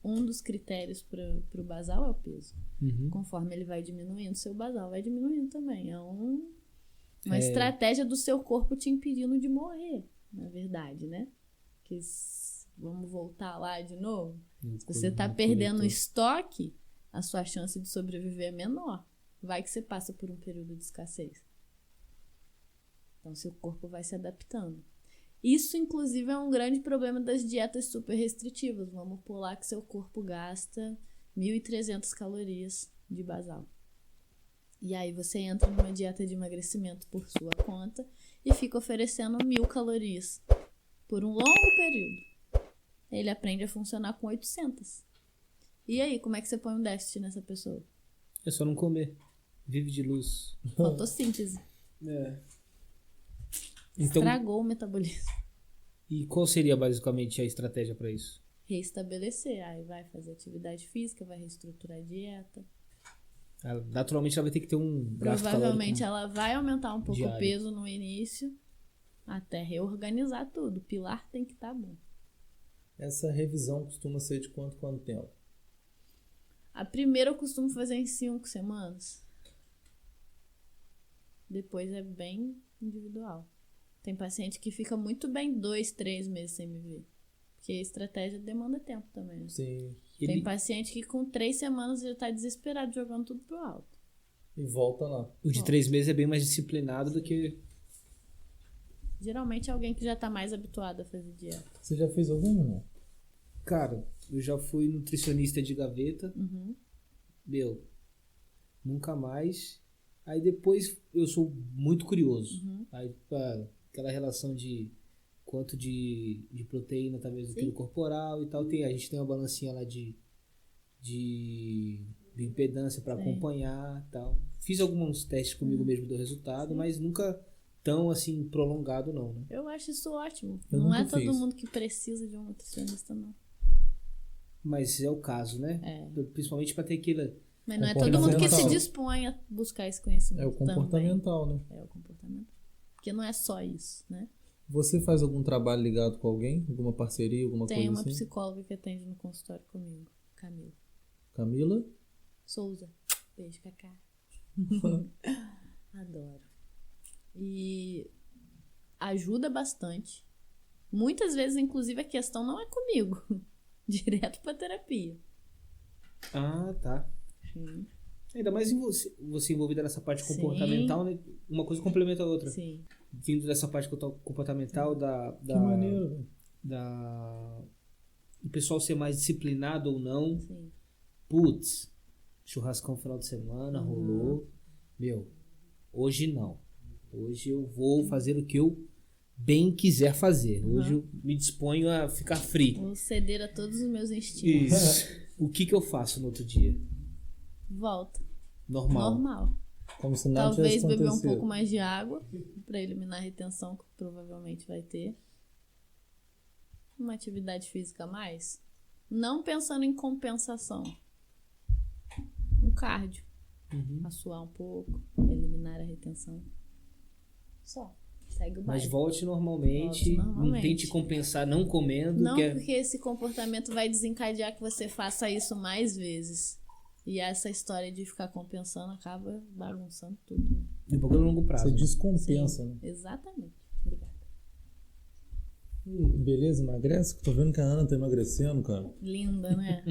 um dos critérios para o basal é o peso. Uhum. Conforme ele vai diminuindo, seu basal vai diminuindo também. É uma estratégia do seu corpo te impedindo de morrer, na verdade, né? Vamos voltar lá de novo. Se você está perdendo estoque, a sua chance de sobreviver é menor. Vai que você passa por um período de escassez. Então, seu corpo vai se adaptando. Isso, inclusive, é um grande problema das dietas super restritivas. Vamos pular que seu corpo gasta 1.300 calorias de basal. E aí você entra numa dieta de emagrecimento por sua conta e fica oferecendo 1.000 calorias por um longo período. Ele aprende a funcionar com 800. E aí, como é que você põe um déficit nessa pessoa? É só não comer. Vive de luz. Fotossíntese. Então, Estragou o metabolismo. e qual seria basicamente a estratégia para isso? Reestabelecer. Aí vai fazer atividade física, vai reestruturar a dieta. Naturalmente ela vai ter que ter um gasto Provavelmente calórico. ela vai aumentar um pouco diário. o peso no início, até reorganizar tudo. O pilar tem que estar bom. Essa revisão costuma ser de quanto tempo? A primeira eu costumo fazer em 5 semanas. Depois é bem individual. Tem paciente que fica muito bem 2, 3 meses sem me ver. Porque a estratégia demanda tempo também. Né? Sim. Tem paciente que com 3 semanas já tá desesperado jogando tudo pro alto. E volta lá. O de 3 meses é bem mais disciplinado do que... Geralmente é alguém que já tá mais habituado a fazer dieta. Você já fez algum, irmão? Cara, eu já fui nutricionista de gaveta. Meu, nunca mais. Aí depois eu sou muito curioso. Aí aquela relação de quanto de proteína talvez no quilo corporal e tal. A gente tem uma balancinha lá de impedância para acompanhar e tal. Fiz alguns testes comigo mesmo do resultado, mas nunca tão assim prolongado não, né? Eu acho isso ótimo. Eu não é nunca todo fiz. mundo que precisa de um nutricionista, não. Mas é o caso, né? Principalmente para ter aquele... Mas não é todo mundo que se Comportamental. dispõe a buscar esse conhecimento. É o comportamental, né? Também. É o comportamento. Porque não é só isso, né? Você faz algum trabalho ligado com alguém? Alguma parceria, alguma Tem coisa uma assim? psicóloga que atende no consultório comigo, Camila Camila? Souza. Beijo, Cacá. Adoro. E ajuda bastante. Muitas vezes, inclusive, a questão não é comigo. Direto pra terapia. Ah, tá. Sim. Ainda mais em você envolvida nessa parte Sim. comportamental, né? Uma coisa complementa a outra. Sim. Vindo dessa parte comportamental Que maneiro, velho. do pessoal ser mais disciplinado ou não. Sim. Putz, churrascão final de semana, rolou. Meu, hoje não. Hoje eu vou fazer o que eu bem quiser fazer. Hoje eu me disponho a ficar free. Vou ceder a todos os meus instintos. Isso. O que eu faço no outro dia? Volta. Normal. Normal. Como se nada Talvez tivesse beber um acontecido. pouco mais de água para eliminar a retenção que provavelmente vai ter. Uma atividade física a mais. Não pensando em compensação. Um cardio. Pra suar um pouco, eliminar a retenção. Só. Segue o Mas baile. volte normalmente. Volte normalmente. Não tente compensar não comendo. Não, que é- porque esse comportamento vai desencadear que você faça isso mais vezes. E essa história de ficar compensando acaba bagunçando tudo. Né? E o bagulho a longo prazo. Você descompensa, né? Exatamente. Obrigada. Beleza, emagrece? Tô vendo que a Ana tá emagrecendo, cara. Linda, né?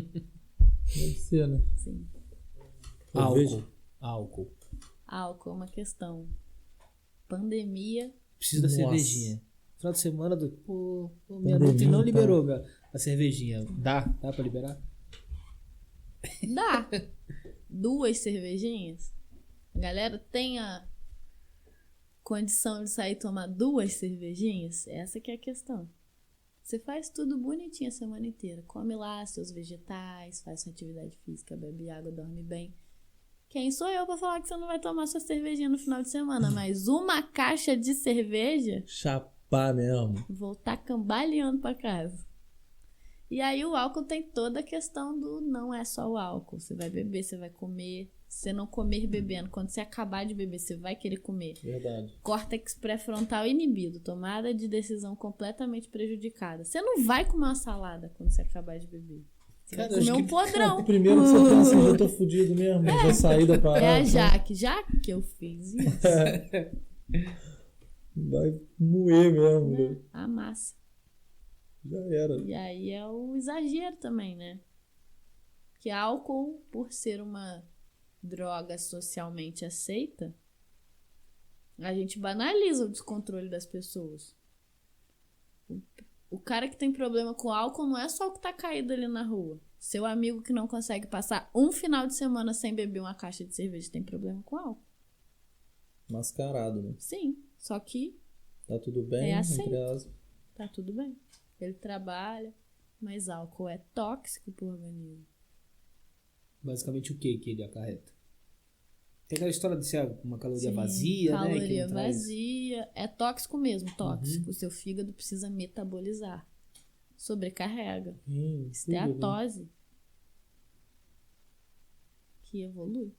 Deve ser, né? Sim. Eu vejo- Álcool. Álcool é uma questão. Pandemia. Preciso da Nossa. cervejinha. Final de semana do. Pô, minha Pandemia, Nutri não tá. liberou a cervejinha. Dá pra liberar? Dá 2 cervejinhas. A galera tem a condição de sair e tomar 2 cervejinhas. Essa que é a questão. Você faz tudo bonitinho a semana inteira. Come lá seus vegetais, faz sua atividade física, bebe água, dorme bem. Quem sou eu pra falar que você não vai tomar sua cervejinha no final de semana? Mas uma caixa de cerveja, Chapar mesmo. voltar cambaleando pra casa. E aí o álcool tem toda a questão do não é só o álcool. Você vai beber, você vai comer. Se você não comer bebendo, quando você acabar de beber, você vai querer comer. Verdade. Córtex pré-frontal inibido, tomada de decisão completamente prejudicada. Você não vai comer uma salada quando você acabar de beber. Você Cara, vai comer acho um que- podrão. Primeiro que você pensa, eu tô fudido mesmo, vou sair da parada. É a Jaque. Já que eu fiz isso, Vai moer mesmo, né? a massa. Já era. E aí é o exagero também, né? Que álcool, por ser uma droga socialmente aceita, a gente banaliza o descontrole das pessoas. O cara que tem problema com álcool não é só o que tá caído ali na rua. Seu amigo que não consegue passar um final de semana sem beber uma caixa de cerveja tem problema com álcool. Mascarado, né? Sim, só que Tá tudo bem, É aceito. entre aspas. tá tudo bem. Ele trabalha, mas álcool é tóxico pro organismo. Basicamente o que ele acarreta? Tem aquela história de ser uma caloria Sim, vazia, né? que caloria não traz- vazia. É tóxico mesmo, tóxico. O seu fígado precisa metabolizar. Sobrecarrega. Tudo bem. Esteatose. Que evolui.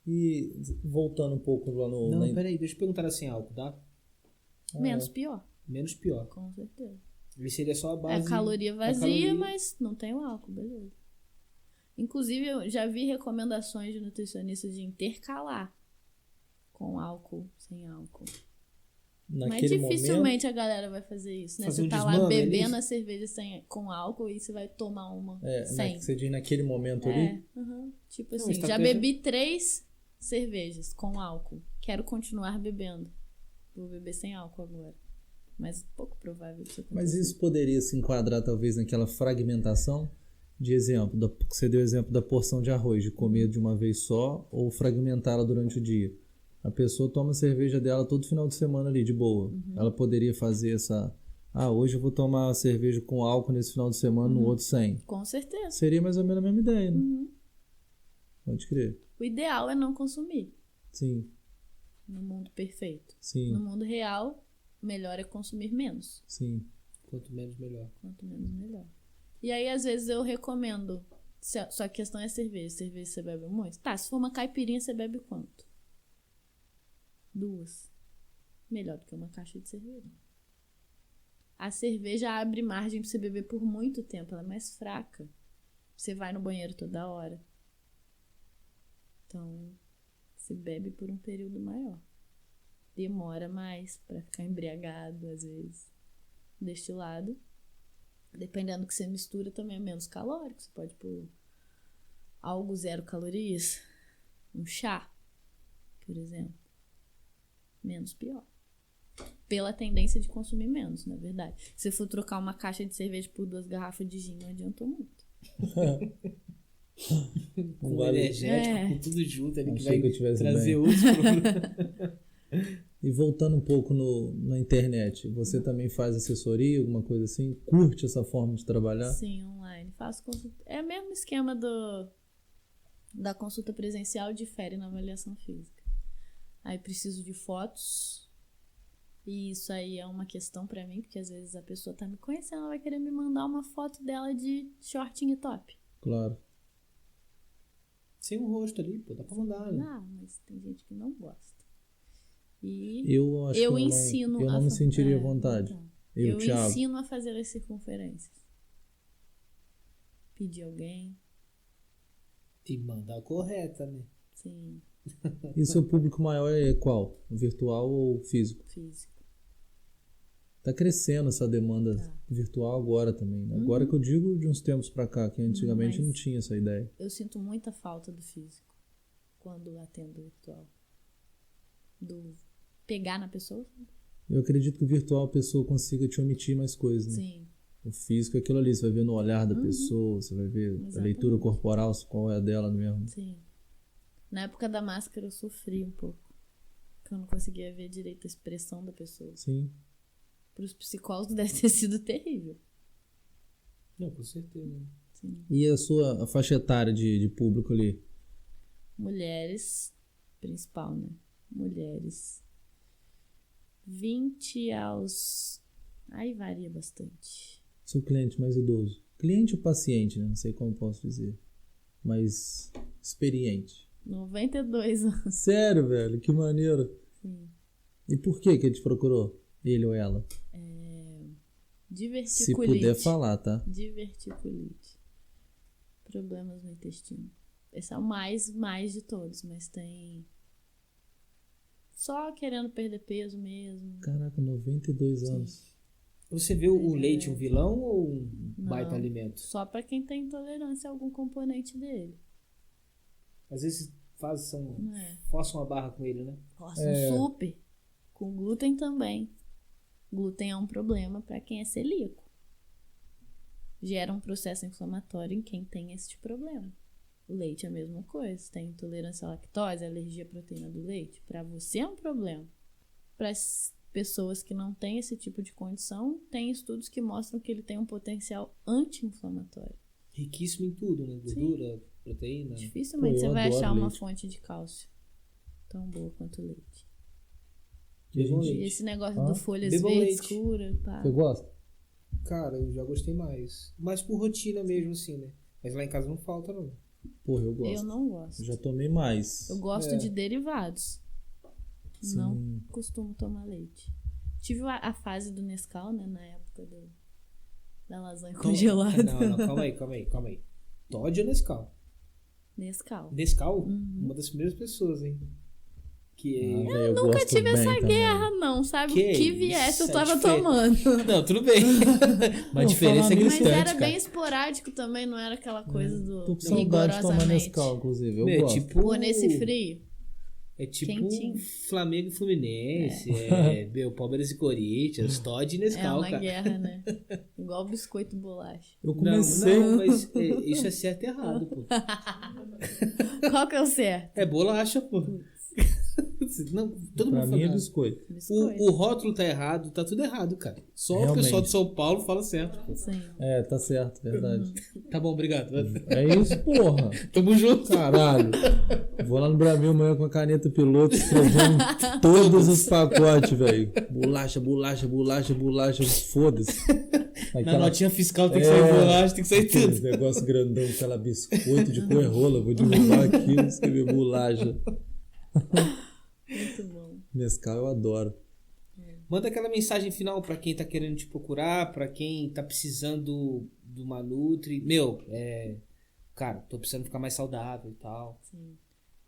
E voltando um pouco lá no... Não, na- peraí, deixa eu perguntar assim, álcool, tá? Menos pior, Menos pior. com certeza. Ele seria só a É base... caloria a vazia, caloria- mas não tem o álcool, beleza. Inclusive, eu já vi recomendações de nutricionistas de intercalar com álcool, sem álcool. naquele Mas momento... dificilmente a galera vai fazer isso, né? Fazer Você um tá lá desmame, é bebendo isso? a cerveja com álcool e você vai tomar uma sem. Você diz naquele momento ali? É, uhum. Tipo Não, assim, está já perfeito. bebi 3 cervejas com álcool. Quero continuar bebendo. Vou beber sem álcool agora. Mas pouco provável que isso aconteça. Mas isso poderia se enquadrar talvez naquela fragmentação de exemplo, você deu o exemplo da porção de arroz, de comer de uma vez só ou fragmentá-la durante o dia. A pessoa toma a cerveja dela todo final de semana ali, de boa. Ela poderia fazer essa... hoje eu vou tomar cerveja com álcool nesse final de semana, no outro sem. Com certeza. Seria mais ou menos a mesma ideia, né? Pode crer. O ideal é não consumir Sim, no mundo perfeito. sim, No mundo real, melhor é consumir menos. sim. Quanto menos, melhor. Quanto menos, melhor. E aí, às vezes, eu recomendo... Se a sua questão é cerveja. Cerveja você bebe muito? Tá, se for uma caipirinha, você bebe quanto? 2. Melhor do que uma caixa de cerveja. A cerveja abre margem pra você beber por muito tempo. Ela é mais fraca. Você vai no banheiro toda hora. Então, você bebe por um período maior. Demora mais pra ficar embriagado, às vezes. Destilado. Dependendo do que você mistura, também é menos calórico. Você pode pôr algo 0 calorias. Um chá, por exemplo. Menos pior. Pela tendência de consumir menos, na verdade. Se for trocar uma caixa de cerveja por 2 garrafas de gin, não adiantou muito. Com Vale. energético, com tudo junto ali, que Achei vai que eu tivesse trazer bem. outros problemas. E voltando um pouco na internet, você também faz assessoria, alguma coisa assim? Curte essa forma de trabalhar? Sim, online. Faço consulta. É o mesmo esquema da consulta presencial, difere na avaliação física. Aí preciso de fotos. E isso aí é uma questão pra mim, porque às vezes a pessoa tá me conhecendo, ela vai querer me mandar uma foto dela de shortinho e top. Claro. Sem um rosto ali, pô, dá pra mandar, né? Ah, mas tem gente que não gosta. E Eu acho eu que ensino eu não me sentiria à vontade. então, Eu, eu Thiago. ensino a fazer as circunferências. Pedir alguém, E mandar a correta, né? sim, E seu público maior é qual? Virtual ou físico? físico. Tá crescendo essa demanda Tá. virtual agora também, né? Agora que eu digo de uns tempos pra cá, que antigamente Mas- não tinha essa ideia. Eu sinto muita falta do físico quando atendo virtual. Do pegar na pessoa? Eu acredito que o virtual a pessoa consiga te omitir mais coisas, né? Sim. O físico é aquilo ali, você vai ver no olhar da pessoa, você vai ver a Exatamente. leitura corporal, qual é a dela mesmo. Sim. Na época da máscara eu sofri um pouco. Porque eu não conseguia ver direito a expressão da pessoa. Sim. Para os psicólogos deve ter sido terrível. Não, com certeza. Sim. E a faixa etária de público ali? Mulheres, principal, né? Mulheres. 20 aos... Aí varia bastante. Seu cliente mais idoso? Cliente ou paciente, né? Não sei como posso dizer. Mais experiente. 92 anos. Sério, velho? Que maneiro. Sim. E por que ele te procurou? Ele ou ela? Diverticulite. Se puder falar, tá? Diverticulite. Problemas no intestino. Esse é o mais de todos, mas tem... Só querendo perder peso mesmo. Caraca, 92 anos. Você vê o leite um vilão ou um baita Não. alimento? Só pra quem tem intolerância a algum componente dele. Às vezes É. forçam uma barra com ele, né? Nossa, um super. Com glúten também. Glúten é um problema pra quem é celíaco. Gera um processo inflamatório em quem tem este problema. O leite é a mesma coisa. Tem intolerância à lactose, alergia à proteína do leite. Pra você é um problema. Para as pessoas que não têm esse tipo de condição, tem estudos que mostram que ele tem um potencial anti-inflamatório. Riquíssimo em tudo, né? Gordura, proteína. Dificilmente Pô, você eu vai adoro achar uma leite. fonte de cálcio tão boa quanto o leite. Bebam E leite. esse negócio Ah, do folhas bebam verdes leite. escuras, pá. Você gosta? Cara, eu já gostei mais. Mas por rotina mesmo, assim, né? Mas lá em casa não falta, não. Porra, eu gosto. Eu não gosto. Eu já tomei mais. Eu gosto de derivados. Sim. Não costumo tomar leite. Tive a fase do Nescau, né? Na época da lasanha congelada. Não, calma aí. Todd ou Nescau? Nescau. Nescau? Uma das primeiras pessoas, hein? Que Eu Nunca gosto tive bem essa também. guerra, não, sabe? Que O que isso, viesse eu é tava diferente. tomando. Não, tudo bem. Mas a diferença é falando Mas gritante, era cara. bem esporádico também, não era aquela coisa do Tô com saudade de tomar rigorosamente. Nescau, inclusive. Eu É gosto. tipo... Pô, nesse frio. É tipo quentinho. Flamengo e Fluminense, meu, Palmeiras e Corinthians, Todd e É Nescau, uma cara. guerra, né? Igual biscoito e bolacha. Eu comecei... Não, mas isso é certo e errado, pô. Qual que é o certo? É bolacha, pô. Não, todo Pra mundo mim é fala. biscoito. Biscoito. O rótulo tá errado, tá tudo errado, cara. Só Realmente. o pessoal de São Paulo fala certo, pô. Sim. É, tá certo, verdade. Tá bom, obrigado. É isso, porra. Tamo junto. Caralho. Vou lá no Brasil amanhã com a caneta piloto escrevendo todos os pacotes, velho. Bolacha, foda-se. Na notinha fiscal tem que É. sair bolacha, tem que sair Aqueles tudo. negócio grandão, aquela biscoito de coer rola. Vou derrubar aqui e escrever bolacha. Muito bom. Nescau eu adoro. Manda aquela mensagem final pra quem tá querendo te procurar, pra quem tá precisando de uma Nutri. Meu, cara, tô precisando ficar mais saudável e tal. Sim.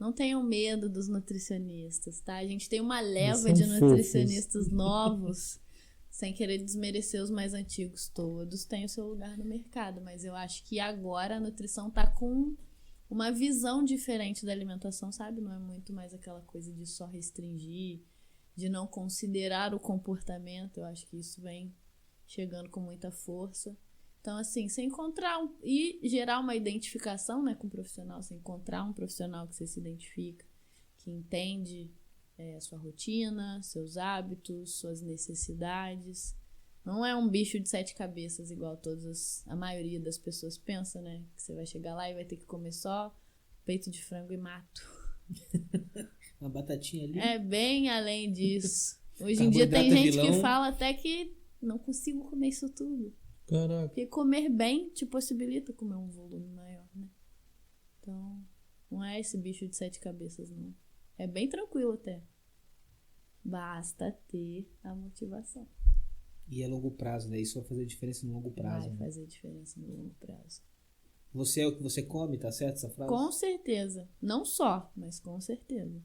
Não tenham medo dos nutricionistas, tá? A gente tem uma leva são de fofos. nutricionistas novos, sem querer desmerecer os mais antigos. Todos têm o seu lugar no mercado, mas eu acho que agora a nutrição tá com uma visão diferente da alimentação, sabe? Não é muito mais aquela coisa de só restringir, de não considerar o comportamento. Eu acho que isso vem chegando com muita força. Então, assim, você encontrar e gerar uma identificação, né, com o profissional, você encontrar um profissional que você se identifica, que entende a sua rotina, seus hábitos, suas necessidades. Não é um bicho de 7 cabeças igual a maioria das pessoas pensa, né? Que você vai chegar lá e vai ter que comer só peito de frango e mato. Uma batatinha ali. É bem além disso. Hoje em dia tem gente que fala até que não consigo comer isso tudo. Caraca. Porque comer bem te possibilita comer um volume maior, né? Então, não é esse bicho de 7 cabeças, não. É bem tranquilo até. Basta ter a motivação. E é longo prazo, né? Isso vai fazer diferença no longo prazo. Vai fazer diferença no longo prazo. Você é o que você come, tá certo essa frase? Com certeza. Não só, mas com certeza.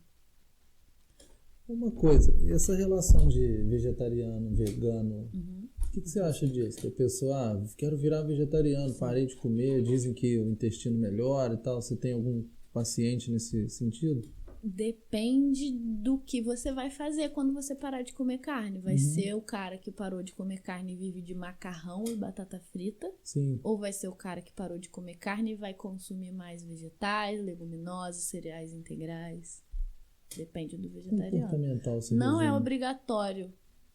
Uma coisa, essa relação de vegetariano, vegano, o que você acha disso? Que a pessoa, quero virar vegetariano, parei de comer, dizem que o intestino melhora e tal. Você tem algum paciente nesse sentido? Depende do que você vai fazer quando você parar de comer carne. Vai ser o cara que parou de comer carne e vive de macarrão e batata frita? Sim. Ou vai ser o cara que parou de comer carne e vai consumir mais vegetais, leguminosas, cereais integrais? Depende do vegetariano. Comportamental, não é obrigatório,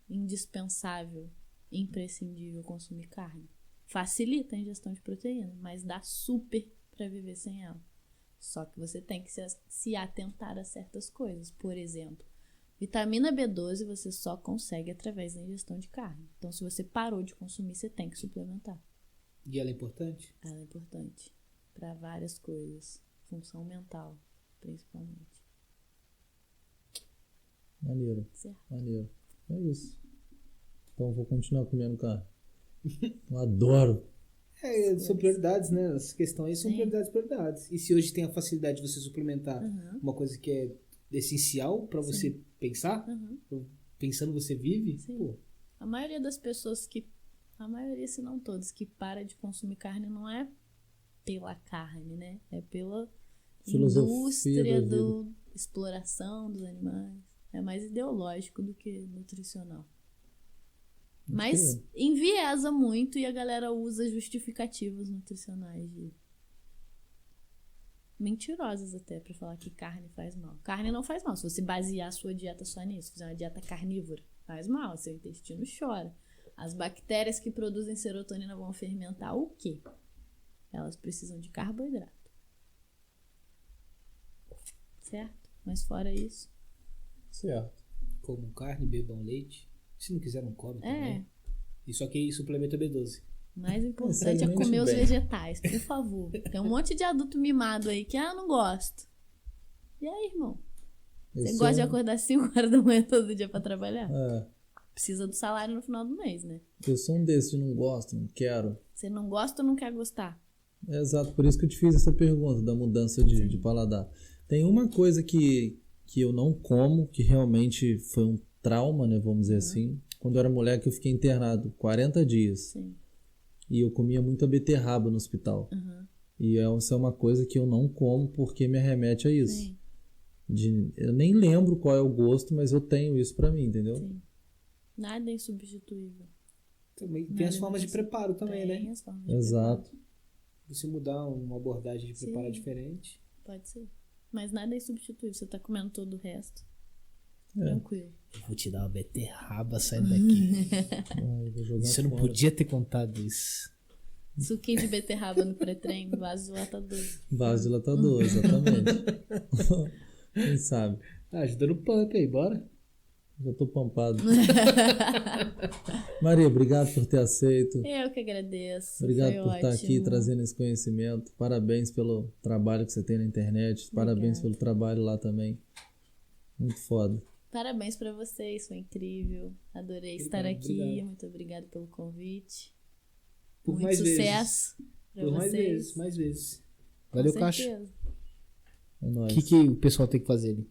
indispensável, imprescindível consumir carne. Facilita a ingestão de proteína, mas dá super para viver sem ela. Só que você tem que se atentar a certas coisas. Por exemplo, vitamina B12 você só consegue através da ingestão de carne. Então, se você parou de consumir, você tem que suplementar. E ela é importante? Ela é importante para várias coisas. Função mental, principalmente. Maneiro. Certo. Maneiro. É isso. Então, eu vou continuar comendo carne. Eu adoro. São prioridades, né? Essa questão aí são prioridades. E se hoje tem a facilidade de você suplementar uma coisa que é essencial para você pensar, pensando você vive, pô. A maioria das pessoas a maioria, se não todos, que para de consumir carne não é pela carne, né? É pela indústria da exploração dos animais. É mais ideológico do que nutricional. Mas enviesa muito e a galera usa justificativas nutricionais mentirosas até pra falar que carne faz mal. Carne não faz mal. Se você basear a sua dieta só nisso, fizer uma dieta carnívora, faz mal. Seu intestino chora. As bactérias que produzem serotonina vão fermentar o quê? Elas precisam de carboidrato. Certo? Mas fora isso... Certo. Comam carne, bebam leite. Se não quiser, não come também. E só que suplementa B12. O mais importante é comer os vegetais, por favor. Tem um monte de adulto mimado aí que, não gosto. E aí, irmão? Você gosta de acordar 5 horas da manhã todo dia pra trabalhar? Precisa do salário no final do mês, né? Eu sou um desses, não gosto, não quero. Você não gosta ou não quer gostar? É exato, por isso que eu te fiz essa pergunta da mudança de paladar. Tem uma coisa que eu não como, que realmente foi um trauma, né, vamos dizer assim. Quando eu era moleque, eu fiquei internado 40 dias. Sim. E eu comia muita beterraba no hospital. E essa é uma coisa que eu não como porque me arremete a isso. Sim. Eu nem lembro qual é o gosto, mas eu tenho isso pra mim, entendeu? Sim. Nada é insubstituível. Também tem as formas de preparo também, né? As formas de Exato. preparo. Você mudar uma abordagem de preparo diferente. Pode ser. Mas nada é insubstituível. Você tá comendo todo o resto. Tranquilo. Eu vou te dar uma beterraba saindo daqui. Você não podia ter contado isso. Suquinho de beterraba no pré-treino, vaso dilatador. Vaso dilatador, exatamente. Quem sabe? Tá ajudando o pump aí, bora? Já tô pampado. Maria, obrigado por ter aceito. Eu que agradeço. Obrigado Foi por estar ótimo. aqui trazendo esse conhecimento. Parabéns pelo trabalho que você tem na internet. Parabéns pelo trabalho lá também. Muito foda. Parabéns pra vocês, foi incrível. Adorei estar aqui. Obrigado. Muito obrigado pelo convite. Por Muito mais sucesso pra Por vocês. mais vezes. Valeu, Caixa. É nóis. O que o pessoal tem que fazer ali?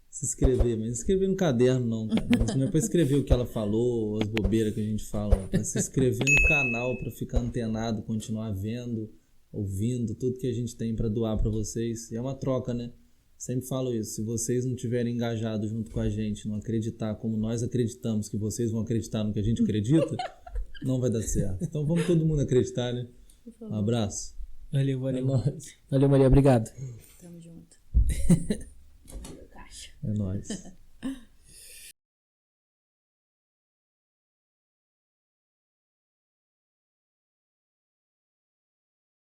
Se inscrever, mas escrever no caderno não, cara. Não é pra escrever o que ela falou, as bobeiras que a gente fala. É pra se inscrever no canal, pra ficar antenado, continuar vendo ouvindo, tudo que a gente tem para doar para vocês. E é uma troca, né? Sempre falo isso, se vocês não tiverem engajado junto com a gente, não acreditar como nós acreditamos que vocês vão acreditar no que a gente acredita, não vai dar certo. Então vamos todo mundo acreditar, né? Um abraço. Valeu. É nóis. Valeu, Maria. Obrigado. Tamo junto. É nóis.